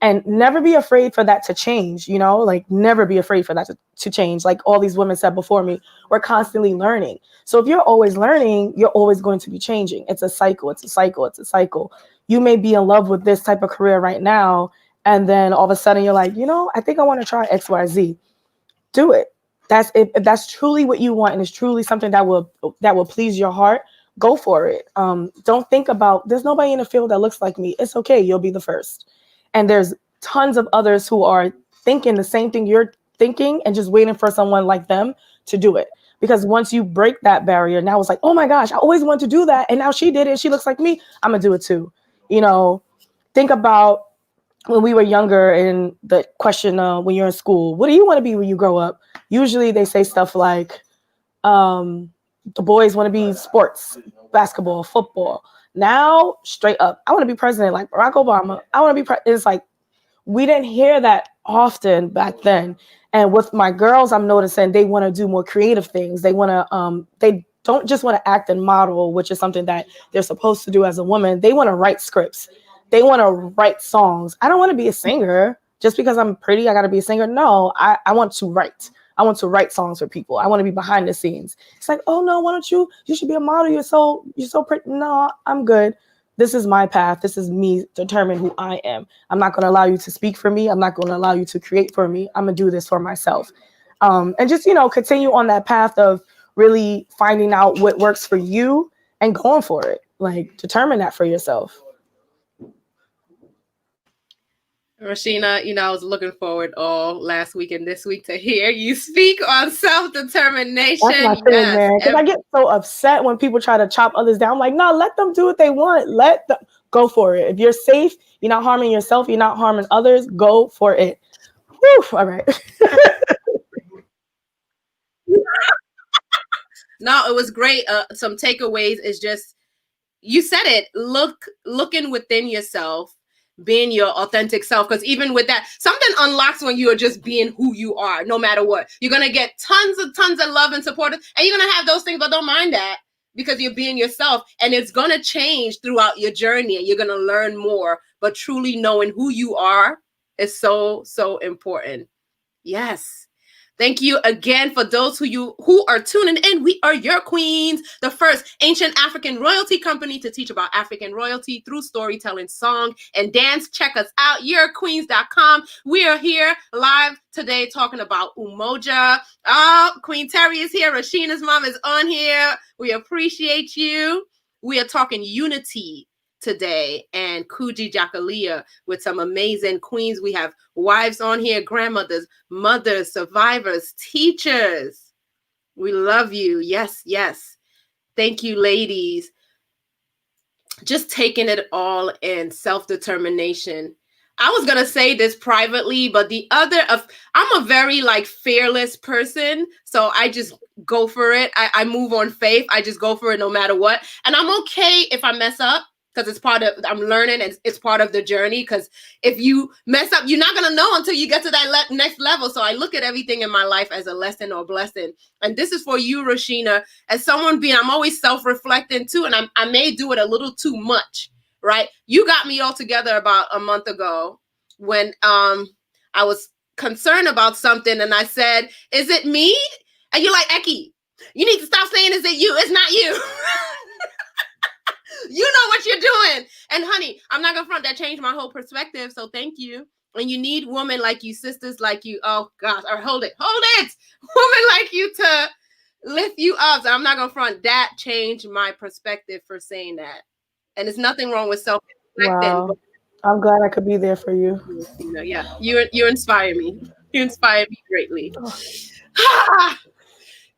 S5: And never be afraid for that to change, like never be afraid for that to change. Like all these women said before me, we're constantly learning. So if you're always learning, you're always going to be changing. It's a cycle. It's a cycle. It's a cycle. You may be in love with this type of career right now, and then all of a sudden you're like, I think I want to try XYZ. Do it. If that's truly what you want and it's truly something that will please your heart, go for it. Don't think about, there's nobody in the field that looks like me. It's okay. You'll be the first. And there's tons of others who are thinking the same thing you're thinking and just waiting for someone like them to do it. Because once you break that barrier, now it's like, oh my gosh, I always wanted to do that. And now she did it. She looks like me. I'm going to do it too. Think about when we were younger and the question, when you're in school, what do you want to be when you grow up? Usually they say stuff like, the boys want to be sports, basketball, football. Now, straight up, I want to be president like Barack Obama. I want to be It's like, we didn't hear that often back then. And with my girls, I'm noticing they want to do more creative things. They want to, they don't just want to act and model, which is something that they're supposed to do as a woman. They want to write scripts. They want to write songs. I don't want to be a singer just because I'm pretty. I got to be a singer. No, I want to write. I want to write songs for people. I want to be behind the scenes. It's like, oh no, why don't you should be a model. You're so pretty. No, I'm good. This is my path. This is me determine who I am. I'm not going to allow you to speak for me. I'm not going to allow you to create for me. I'm going to do this for myself. And just, continue on that path of really finding out what works for you and going for it. Like, determine that for yourself.
S1: Rashina, I was looking forward all last week and this week to hear you speak on self-determination.
S5: That's my thing, man. Because I get so upset when people try to chop others down. I'm like, no, let them do what they want. Let them go for it. If you're safe, you're not harming yourself, you're not harming others, go for it. Whew, all right.
S1: No, it was great. Some takeaways is just, you said it, looking within yourself, being your authentic self. Because even with that, something unlocks when you are just being who you are, no matter what. You're going to get tons of love and support, and you're going to have those things, but don't mind that because you're being yourself, and it's going to change throughout your journey, and you're going to learn more. But truly knowing who you are is so, so important. Yes. Thank you again for those who are tuning in. We are your queens, the first ancient African royalty company to teach about African royalty through storytelling, song, and dance. Check us out, yourqueens.com. We are here live today talking about Umoja. Oh, Queen Terry is here. Rashina's mom is on here. We appreciate you. We are talking unity today and Kujichagulia with some amazing queens. We have wives on here, grandmothers, mothers, survivors, teachers. We love you. Yes, yes. Thank you, ladies. Just taking it all in, self-determination. I was going to say this privately, but I'm a very fearless person. So I just go for it. I move on faith. I just go for it no matter what. And I'm okay if I mess up, because I'm learning, and it's part of the journey. Because if you mess up, you're not going to know until you get to that next level. So I look at everything in my life as a lesson or a blessing. And this is for you, Rashina, as someone I'm always self-reflecting too. And I may do it a little too much, right? You got me all together about a month ago when I was concerned about something. And I said, is it me? And you're like, Eki, you need to stop saying, is it you? It's not you. You know what you're doing. And honey, I'm not gonna front, that changed my whole perspective. So thank you. And you need women like you, sisters like you. Oh gosh, or hold it. Women like you to lift you up. So I'm not gonna front, that changed my perspective for saying that. And there's nothing wrong with self-reflecting.
S5: Wow. I'm glad I could be there for you.
S1: Yeah, you inspire me. You inspire me greatly.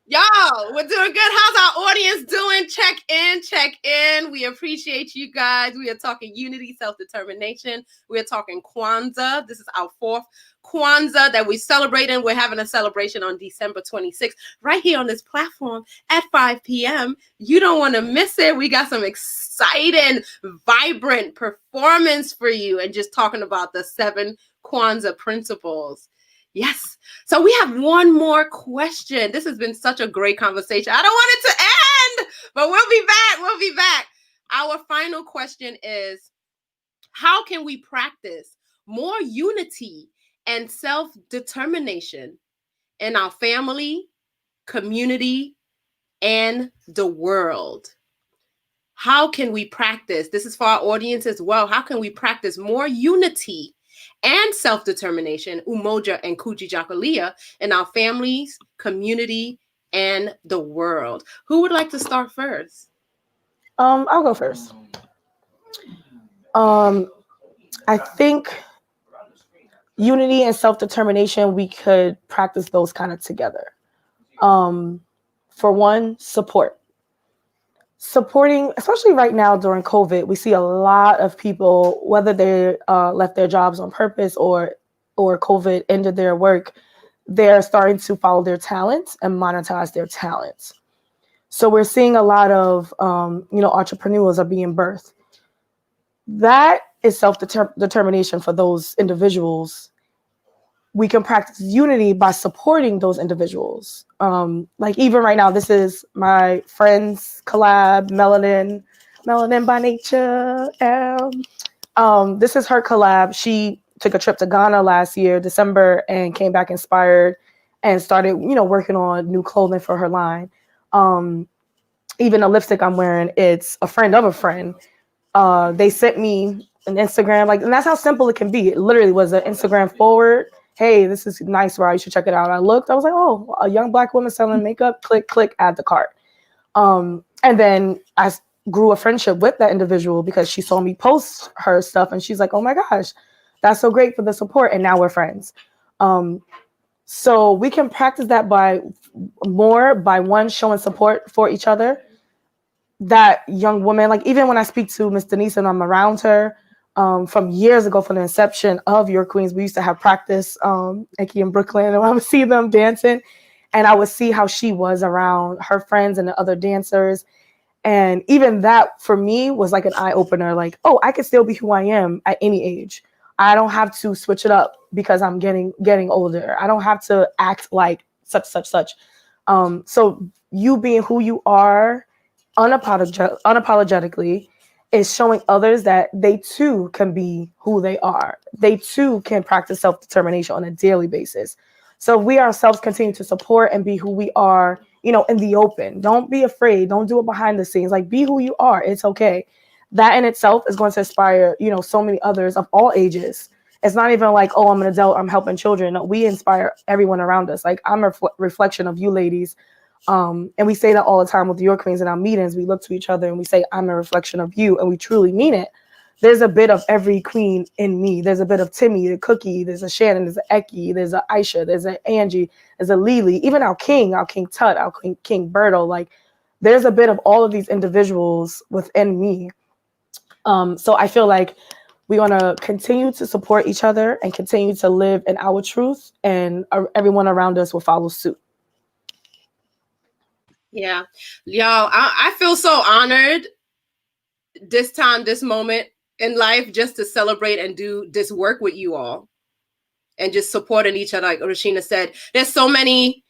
S1: Y'all, we're doing good. How's our audience doing? Check in. We appreciate you guys. We are talking unity, self-determination. We are talking Kwanzaa. This is our 4th Kwanzaa that we're celebrating. We're having a celebration on December 26th right here on this platform at 5 p.m. You don't want to miss it. We got some exciting, vibrant performance for you and just talking about the 7 Kwanzaa principles. Yes. So we have one more question. This has been such a great conversation. I don't want it to end, but we'll be back. We'll be back. Our final question is, how can we practice more unity and self-determination in our family, community, and the world? How can we practice? This is for our audience as well. How can we practice more unity and self-determination, Umoja and Kujichagulia, in our families, community, and the world? Who would like to start first?
S5: I'll go first. I think unity and self-determination, we could practice those kind of together. For one, supporting, especially right now during COVID, we see a lot of people, whether they left their jobs on purpose or COVID ended their work, they're starting to follow their talents and monetize their talents. So we're seeing a lot of entrepreneurs are being birthed. That is self-determination for those individuals. We can practice unity by supporting those individuals. Like even right now, this is my friend's collab, Melanin by Nature. This is her collab. She took a trip to Ghana last year, December, and came back inspired and started, working on new clothing for her line. Even the lipstick I'm wearing, it's a friend of a friend. They sent me an Instagram, and that's how simple it can be. It literally was an Instagram forward. Hey, this is nice, right? You should check it out. I looked, I was like, oh, a young Black woman selling makeup, click, add the cart. And then I grew a friendship with that individual because she saw me post her stuff and she's like, oh my gosh, that's so great for the support. And now we're friends. So we can practice that by one, showing support for each other. That young woman, even when I speak to Miss Denise and I'm around her, from years ago, from the inception of Your Queens, we used to have practice, Eki in Brooklyn, and I would see them dancing, and I would see how she was around her friends and the other dancers. And even that for me was like an eye opener, oh, I can still be who I am at any age. I don't have to switch it up because I'm getting older. I don't have to act like such. So you being who you are unapologetically is showing others that they too can be who they are. They too can practice self-determination on a daily basis. So we ourselves continue to support and be who we are, in the open. Don't be afraid. Don't do it behind the scenes. Be who you are. It's okay. That in itself is going to inspire, so many others of all ages. It's not even oh, I'm an adult, I'm helping children. No, we inspire everyone around us. I'm a reflection of you ladies. And we say that all the time with Your Queens in our meetings. We look to each other and we say, I'm a reflection of you. And we truly mean it. There's a bit of every queen in me. There's a bit of Timmy, the Cookie. There's a Shannon. There's an Eki. There's a Aisha. There's an Angie. There's a Lily. Even our King Tut, our King Berto. There's a bit of all of these individuals within me. So I feel like we want to continue to support each other and continue to live in our truth, and everyone around us will follow suit.
S1: Yeah. Y'all, I feel so honored this moment in life, just to celebrate and do this work with you all and just supporting each other. Like Rashina said, there's so many,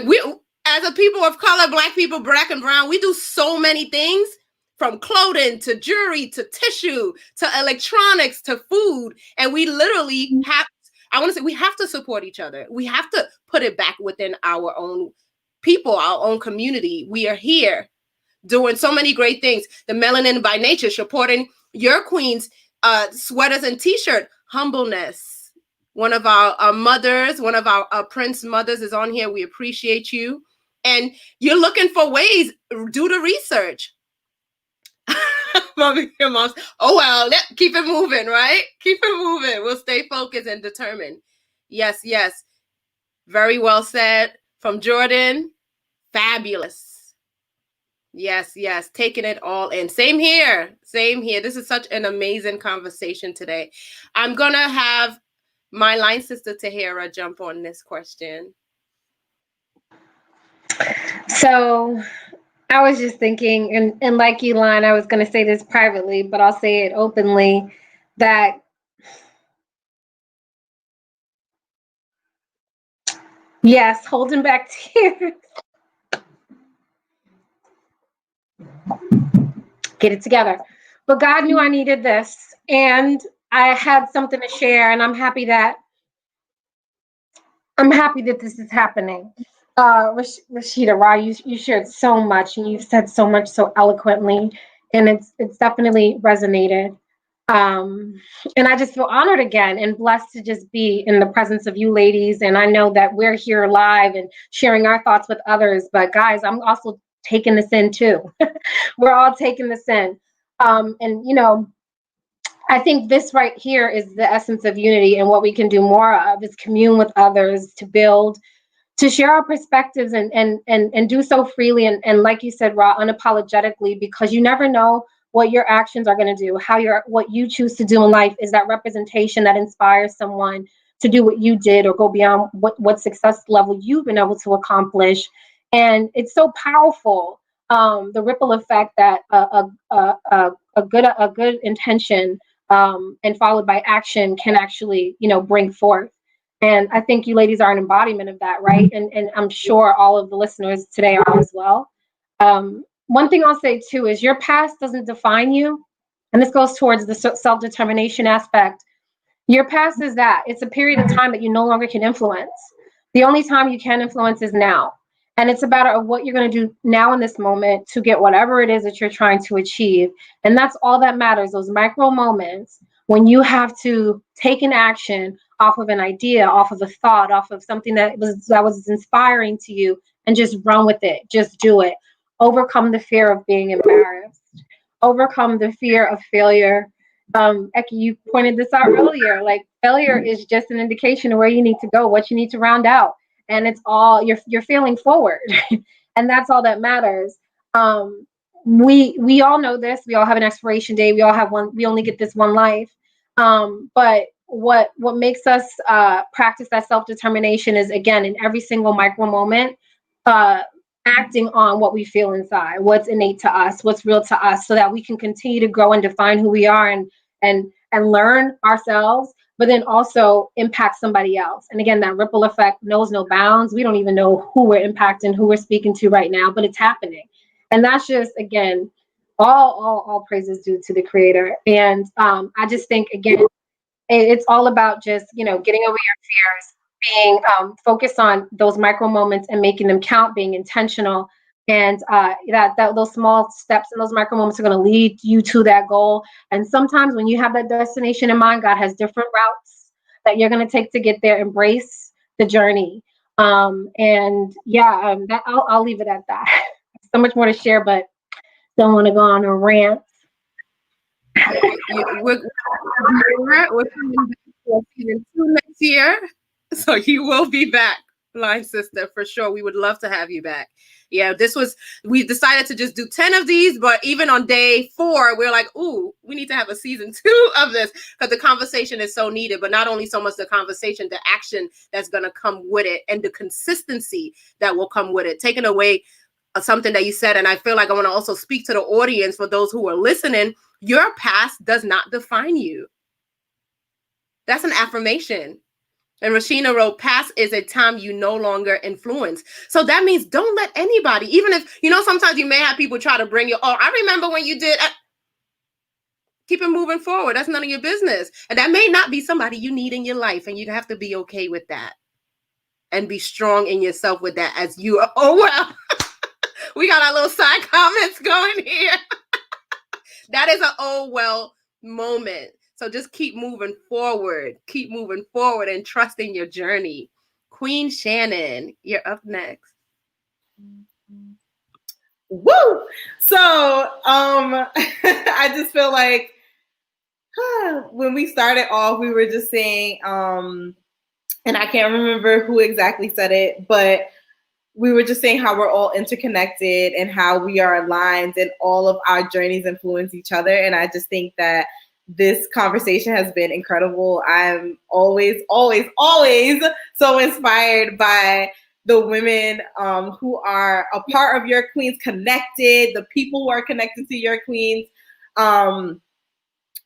S1: we, as a people of color, Black people, Black and brown, we do so many things, from clothing to jewelry to tissue to electronics to food. And we literally we have to support each other. We have to put it back within our own people, our own community. We are here doing so many great things. The Melanin by Nature, supporting Your Queens, sweaters and t-shirt. Humbleness. One of our mothers, one of our Prince mothers is on here. We appreciate you. And you're looking for ways, do the research. Your mom's, oh, well, keep it moving, right? Keep it moving. We'll stay focused and determined. Yes, yes. Very well said. From Jordan, fabulous. Yes, yes. Taking it all in. Same here. Same here. This is such an amazing conversation today. I'm going to have my line sister, Tahira, jump on this question.
S3: So I was just thinking, and like Elon, I was going to say this privately, but I'll say it openly, that yes, holding back tears. Get it together. But God knew I needed this, and I had something to share, and I'm happy that this is happening. Rashida, Ra, you shared so much, and you've said so much so eloquently, and it's definitely resonated. And I just feel honored again and blessed to just be in the presence of you ladies. And I know that we're here live and sharing our thoughts with others. But guys, I'm also taking this in too. We're all taking this in. And you know, I think this right here is the essence of unity, and what we can do more of is commune with others, to build, to share our perspectives, and do so freely, and like you said, Ra, unapologetically, because you never know what your actions are going to do. What you choose to do in life is that representation that inspires someone to do what you did, or go beyond what success level you've been able to accomplish. And it's so powerful, the ripple effect that a good intention, and followed by action, can actually, bring forth. And I think you ladies are an embodiment of that, right? And I'm sure all of the listeners today are as well. One thing I'll say too is your past doesn't define you. And this goes towards the self-determination aspect. Your past is that. It's a period of time that you no longer can influence. The only time you can influence is now. And it's a matter of what you're going to do now in this moment to get whatever it is that you're trying to achieve. And that's all that matters, those micro moments when you have to take an action off of an idea, off of a thought, off of something that was inspiring to you, and just run with it. Just do it. Overcome the fear of being embarrassed. Overcome the fear of failure. Eki, you pointed this out earlier. Like, failure is just an indication of where you need to go, what you need to round out, and it's all you're failing forward, and that's all that matters. We all know this. We all have an expiration date. We all have one. We only get this one life. But what makes us practice that self-determination is, again, in every single micro moment, acting on what we feel inside, what's innate to us, what's real to us, so that we can continue to grow and define who we are, and learn ourselves, but then also impact somebody else. And again, that ripple effect knows no bounds. We don't even know who we're impacting, who we're speaking to right now, but it's happening. And that's just, again, all praises due to the Creator. And I just think, again, it's all about just, getting over your fears, being focused on those micro moments and making them count, being intentional. And that those small steps and those micro moments are going to lead you to that goal. And sometimes when you have that destination in mind, God has different routes that you're going to take to get there. Embrace the journey. That I'll leave it at that. So much more to share, but don't want to go on a rant.
S1: We're coming back for season 2 next year, so you will be back, line sister, for sure. We would love to have you back. Yeah, we decided to just do 10 of these, but even on day 4, we're like, ooh, we need to have a season 2 of this, because the conversation is so needed. But not only so much the conversation, the action that's going to come with it, and the consistency that will come with it. Taking away something that you said, and I feel like I want to also speak to the audience, for those who are listening. Your past does not define you. That's an affirmation. And Rashina wrote, past is a time you no longer influence. So that means don't let anybody, even if, sometimes you may have people try to bring you, oh, I remember when you did. Keep it moving forward. That's none of your business. And that may not be somebody you need in your life. And you have to be okay with that. And be strong in yourself with that, as you are. Oh, well, we got our little side comments going here. That is an oh, well moment. So just keep moving forward. Keep moving forward and trust in your journey. Queen Shannon, you're up next.
S2: Woo! So I just feel like when we started off, we were just saying, and I can't remember who exactly said it, but we were just saying how we're all interconnected and how we are aligned and all of our journeys influence each other. And I just think that this conversation has been incredible. I'm always, always, always so inspired by the women who are a part of your Queens Connected, the people who are connected to your Queens,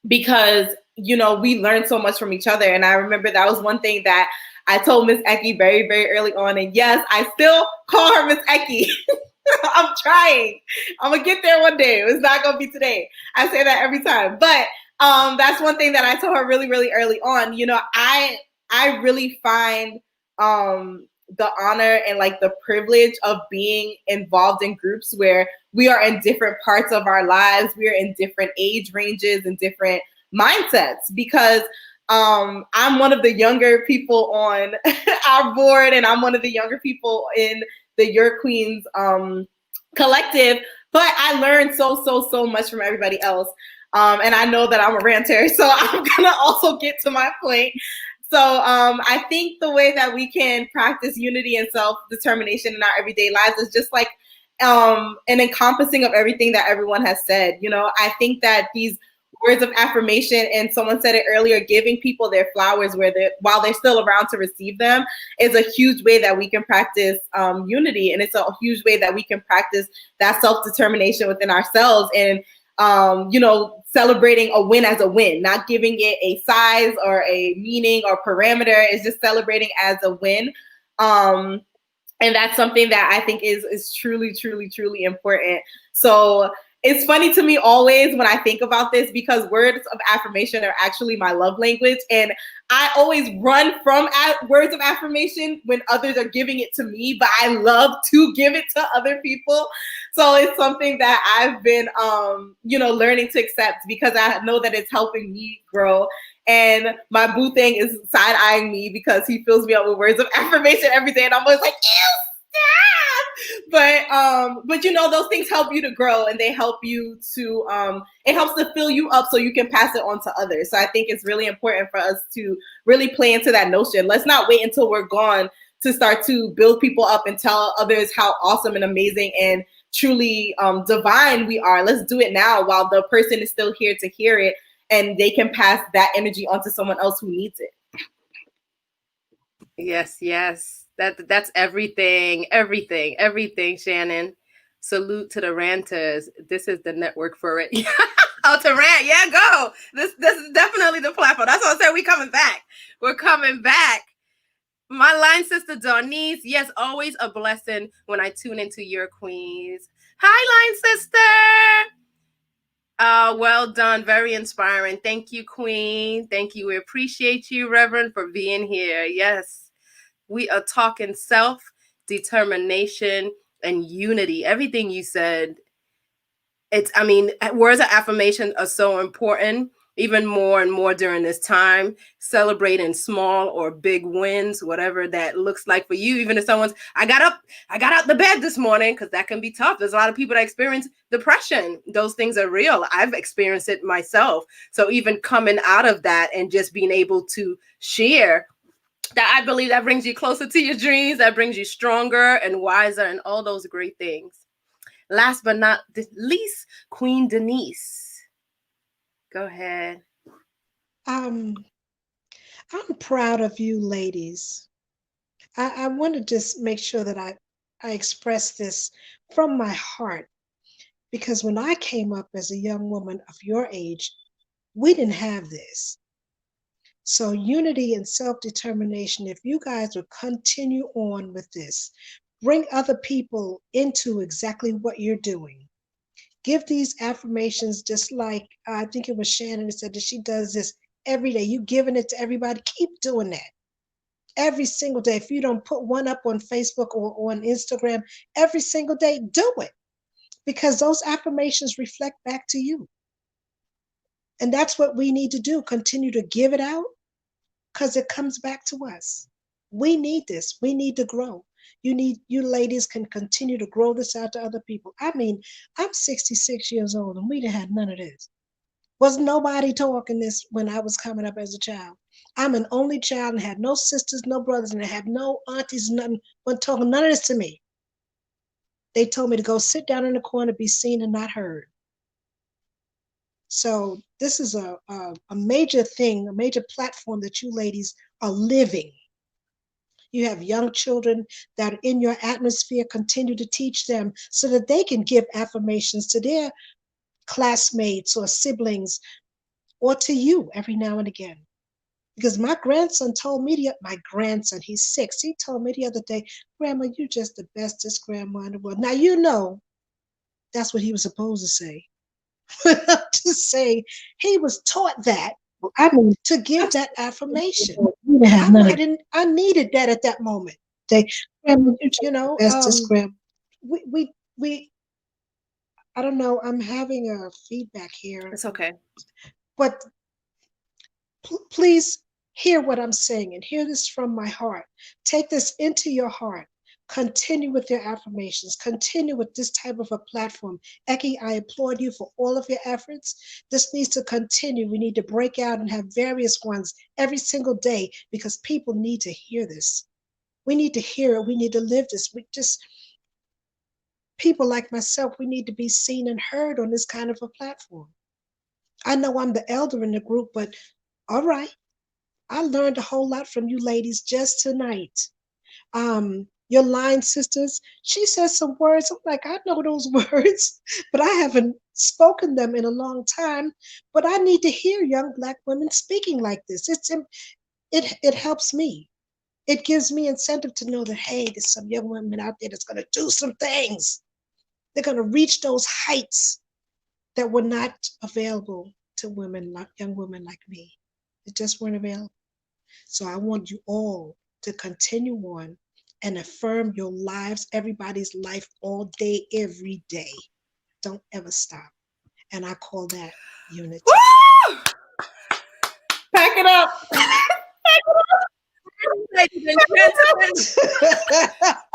S2: because, you know, we learn so much from each other. And I remember that was one thing that I told Miss Eki very, very early on. And yes, I still call her Miss Eki. I'm trying. I'm gonna get there one day. It's not gonna be today. I say that every time. But that's one thing that I told her really, really early on. You know, I really find the honor and like the privilege of being involved in groups where we are in different parts of our lives. We are in different age ranges and different mindsets, because I'm one of the younger people on our board, and I'm one of the younger people in the Your Queens collective. But I learned so much from everybody else. And I know that I'm a ranter, so I'm gonna also get to my point. So I think the way that we can practice unity and self-determination in our everyday lives is just like an encompassing of everything that everyone has said. You know, I think that these words of affirmation, and someone said it earlier, giving people their flowers while they're still around to receive them, is a huge way that we can practice unity. And it's a huge way that we can practice that self-determination within ourselves. And you know, celebrating a win as a win, not giving it a size or a meaning or parameter. It's just celebrating as a win. And that's something that I think is truly, truly, truly important. So it's funny to me always when I think about this, because words of affirmation are actually my love language. And I always run from words of affirmation when others are giving it to me, but I love to give it to other people. So it's something that I've been, you know, learning to accept, because I know that it's helping me grow. And my boo thing is side-eyeing me because he fills me up with words of affirmation every day. And I'm always like, ew, stop! But you know, those things help you to grow, and they help you to, it helps to fill you up so you can pass it on to others. So I think it's really important for us to really play into that notion. Let's not wait until we're gone to start to build people up and tell others how awesome and amazing and truly divine we are. Let's do it now while the person is still here to hear it, and they can pass that energy on to someone else who needs it.
S1: Yes, yes. That's everything, Shannon. Salute to the ranters. This is the network for it. Oh, to rant. Yeah, go. This is definitely the platform. That's what I said. We coming back. We're coming back. My line sister, Donise. Yes, always a blessing when I tune into Your Queens. Hi, line sister. Well done. Very inspiring. Thank you, Queen. Thank you. We appreciate you, Reverend, for being here. Yes, we are talking self-determination and unity. Everything you said, words of affirmation are so important, even more and more during this time, celebrating small or big wins, whatever that looks like for you. Even if someone's, I got out the bed this morning, because that can be tough. There's a lot of people that experience depression. Those things are real. I've experienced it myself. So even coming out of that and just being able to share that, I believe that brings you closer to your dreams, that brings you stronger and wiser and all those great things. Last but not least, Queen Denise. Go ahead.
S4: I'm proud of you ladies. I want to just make sure that I express this from my heart, because when I came up as a young woman of your age, we didn't have this. So unity and self-determination, if you guys would continue on with this, bring other people into exactly what you're doing. Give these affirmations, just like I think it was Shannon who said that she does this every day. You giving it to everybody. Keep doing that every single day. If you don't put one up on Facebook or on Instagram every single day, do it, because those affirmations reflect back to you. And that's what we need to do. Continue to give it out, because it comes back to us. We need this. We need to grow. You ladies can continue to grow this out to other people. I mean, I'm 66 years old and we didn't have none of this. Was nobody talking this when I was coming up as a child. I'm an only child and had no sisters, no brothers, and I have no aunties, nothing, but talking none of this to me. They told me to go sit down in the corner, be seen and not heard. So this is a major thing, a major platform that you ladies are living. You have young children that are in your atmosphere. Continue to teach them so that they can give affirmations to their classmates or siblings or to you every now and again. Because my grandson told me, my grandson, he's 6, he told me the other day, Grandma, you just the bestest grandma in the world. Now, you know, that's what he was supposed to say. I'm just saying, he was taught that. I mean, to give that affirmation. I needed that at that moment. They, you know, bestest grandma. We, I don't know. I'm having a feedback here.
S1: It's okay.
S4: But please hear what I'm saying and hear this from my heart. Take this into your heart. Continue with your affirmations. Continue with this type of a platform. Eki, I applaud you for all of your efforts. This needs to continue. We need to break out and have various ones every single day because people need to hear this. We need to hear it. We need to live this. People like myself, we need to be seen and heard on this kind of a platform. I know I'm the elder in the group, but all right. I learned a whole lot from you ladies just tonight. Your line sisters, she says some words. I'm like, I know those words, but I haven't spoken them in a long time. But I need to hear young Black women speaking like this. It helps me. It gives me incentive to know that, hey, there's some young women out there that's going to do some things. They're going to reach those heights that were not available to women, like young women like me. It just weren't available. So I want you all to continue on and affirm your lives, everybody's life, all day, every day. Don't ever stop. And I call that unity.
S2: Woo! Pack it up.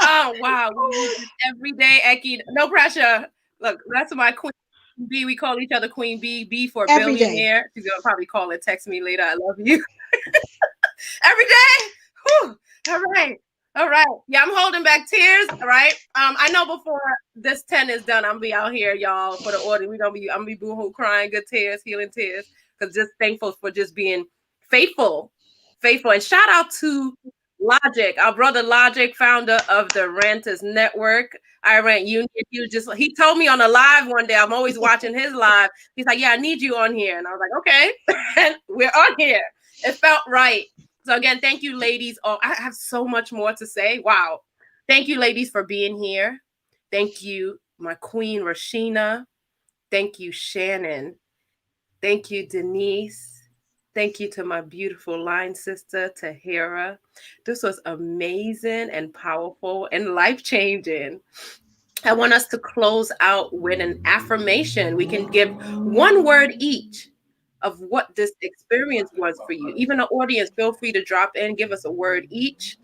S1: Oh wow, we need this every day, Eki. No pressure. Look, that's my Queen B. We call each other Queen B. B for
S4: every
S1: billionaire.
S4: Day.
S1: She's gonna probably call and text me later. I love you. Every day. Whew. All right. All right. Yeah, I'm holding back tears. All right. I know before this 10 is done, I'm gonna be out here, y'all, for the order. I'm gonna be boohoo crying, good tears, healing tears. Because just thankful for just being faithful. And shout out to Logic, our brother Logic, founder of the Renters Network. I Rent Union. He told me on a live one day. I'm always watching his live. He's like, yeah, I need you on here. And I was like, okay. And we're on here. It felt right. So again, thank you, ladies. Oh, I have so much more to say. Wow. Thank you, ladies, for being here. Thank you, my queen, Rashina. Thank you, Shannon. Thank you, Denise. Thank you to my beautiful line sister, Tahira. This was amazing and powerful and life-changing. I want us to close out with an affirmation. We can give one word each of what this experience was for you. Even the audience, feel free to drop in, give us a word each.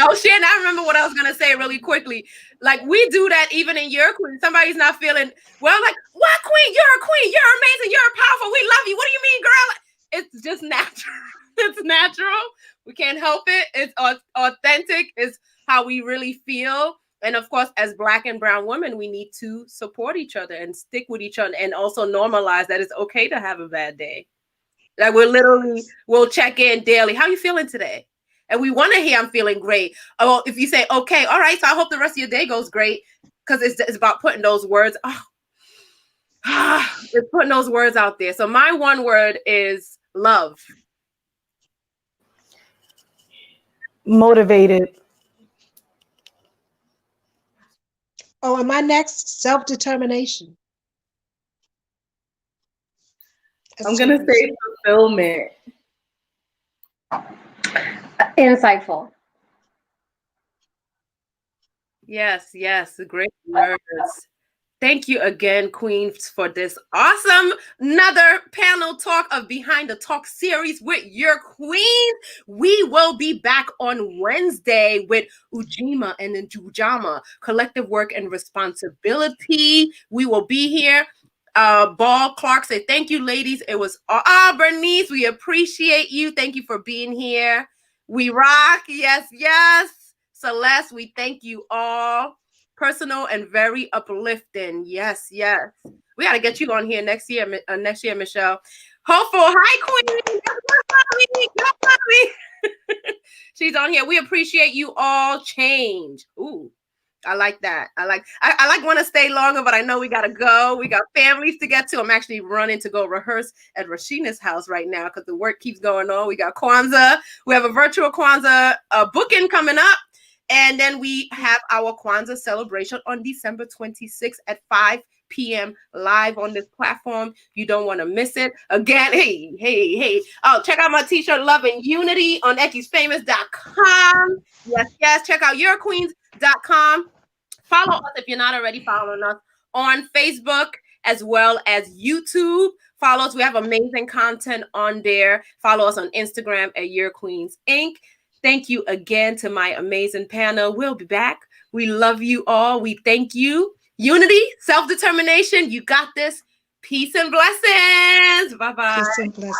S1: Oh, Shannon, I remember what I was going to say really quickly. Like, we do that even in your queen. Somebody's not feeling well, like, what queen? You're a queen. You're amazing. You're powerful. We love you. What do you mean, girl? It's just natural. It's natural. We can't help it. It's authentic. It's how we really feel. And of course, as Black and brown women, we need to support each other and stick with each other and also normalize that it's okay to have a bad day. Like, we'll check in daily. How are you feeling today? And we want to hear, I'm feeling great. Oh, if you say, okay, all right, so I hope the rest of your day goes great, because it's about putting those words, it's putting those words out there. So my one word is love.
S5: Motivated.
S4: Oh, and my next, self-determination.
S2: I'm going to say fulfillment.
S3: Insightful.
S1: Yes, great words. Thank you again, Queens, for this awesome another panel talk of Behind the Talk series with your queen. We will be back on Wednesday with Ujima and Njujama, Collective Work and Responsibility. We will be here. Ball Clark said, thank you, ladies. It was Bernice. We appreciate you. Thank you for being here. We rock. Yes, yes. Celeste, we thank you all. Personal and very uplifting. Yes, yes. We got to get you on here next year, Michelle. Hopeful. Hi, Queen. She's on here. We appreciate you all. Change. Ooh. I like that. I like want to stay longer, but I know we got to go. We got families to get to. I'm actually running to go rehearse at Rashina's house right now because the work keeps going on. We got Kwanzaa. We have a virtual Kwanzaa booking coming up. And then we have our Kwanzaa celebration on December 26th at 5 p.m. live on this platform. You don't want to miss it. Again, hey. Oh, check out my t-shirt, Love and Unity on EkiSFamous.com. Yes. Check out yourqueens.com. Follow us if you're not already following us on Facebook as well as YouTube. Follow us. We have amazing content on there. Follow us on Instagram at Your Queens Inc. Thank you again to my amazing panel. We'll be back. We love you all. We thank you. Unity, self-determination. You got this. Peace and blessings. Bye-bye.
S4: Peace and blessings.